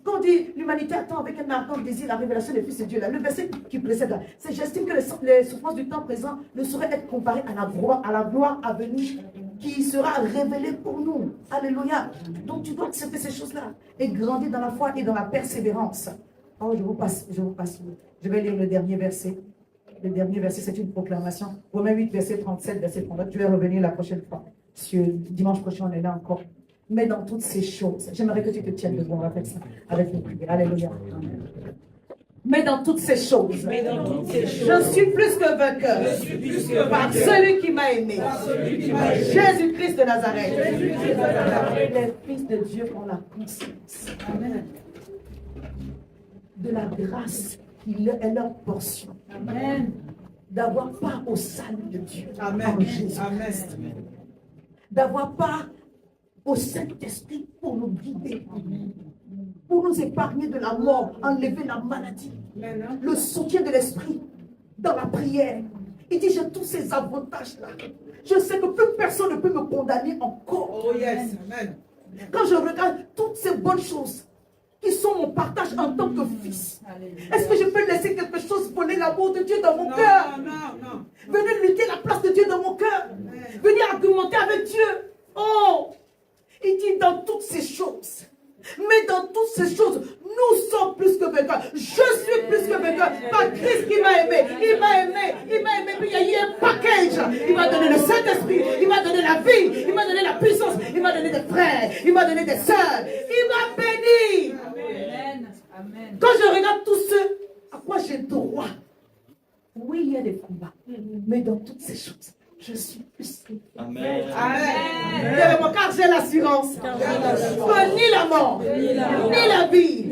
Quand on dit l'humanité attend avec un ardent désir la révélation des fils de Dieu, là, le verset qui précède là, c'est j'estime que les souffrances du temps présent ne sauraient être comparées à la gloire à venir qui sera révélée pour nous. Alléluia. Donc tu dois accepter ces choses-là et grandir dans la foi et dans la persévérance. Oh, je vous passe. Je vais lire le dernier verset. Le dernier verset, c'est une proclamation. Romains 8, verset 37, verset 39. Je vais revenir la prochaine fois. Dimanche prochain, on est là encore. Mais dans toutes ces choses, j'aimerais que tu te tiennes debout avec ça, avec nos prières. Alléluia. Mais dans toutes ces choses, je suis plus que vainqueur par celui qui m'a aimé. Jésus-Christ de Nazareth. Les fils de Dieu ont la conscience de la grâce qui est leur portion. Amen. D'avoir part au salut de Dieu. Amen. En Jésus-Christ. D'avoir part au Saint-Esprit pour nous guider, pour nous épargner de la mort, enlever la maladie, le soutien de l'Esprit dans la prière. Il dit, j'ai tous ces avantages-là. Je sais que plus personne ne peut me condamner encore. Oh yes. Amen. Quand je regarde toutes ces bonnes choses qui sont mon partage en tant que fils, est-ce que je peux laisser quelque chose voler l'amour de Dieu dans mon cœur? Non. Venir lutter la place de Dieu dans mon cœur. Venir argumenter avec Dieu. Oh! Il dit dans toutes ces choses. Mais dans toutes ces choses, nous sommes plus que vainqueurs. Je suis plus que vainqueur par Christ qui m'a aimé. Il m'a aimé. Puis il y a eu un package. Il m'a donné le Saint-Esprit. Il m'a donné la vie. Il m'a donné la puissance. Il m'a donné des frères. Il m'a donné des sœurs. Il m'a béni. Amen. Quand je regarde tout ce à quoi j'ai droit, oui, il y a des combats. Mais dans toutes ces choses, je suis plus que Amen. car j'ai l'assurance que ni la mort, ni la vie,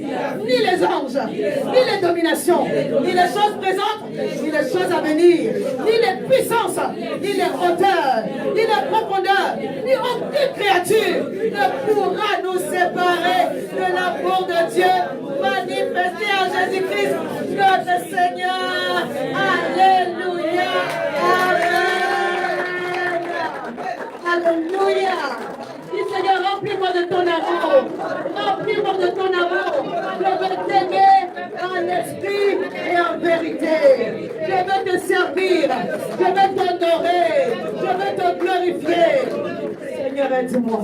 ni les anges, ni les dominations, ni les choses présentes, ni les choses à venir, ni les puissances, ni les hauteurs, ni les profondeurs, ni aucune créature ne pourra nous séparer de l'amour de Dieu manifesté en Jésus-Christ, notre Seigneur. Alléluia. Amen. Alléluia. Dis Seigneur, remplis-moi de ton amour. Remplis-moi de ton amour. Je veux t'aimer en esprit et en en vérité. Je veux te servir. Je veux t'honorer. Je veux te glorifier. Seigneur, aide-moi.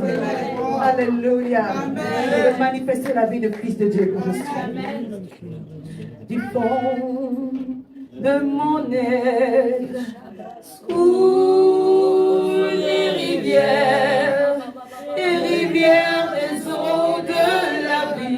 Alléluia. Je veux manifester la vie de Fils de Dieu que je suis. Du fond de mon aile, coulent les rivières des eaux de la vie.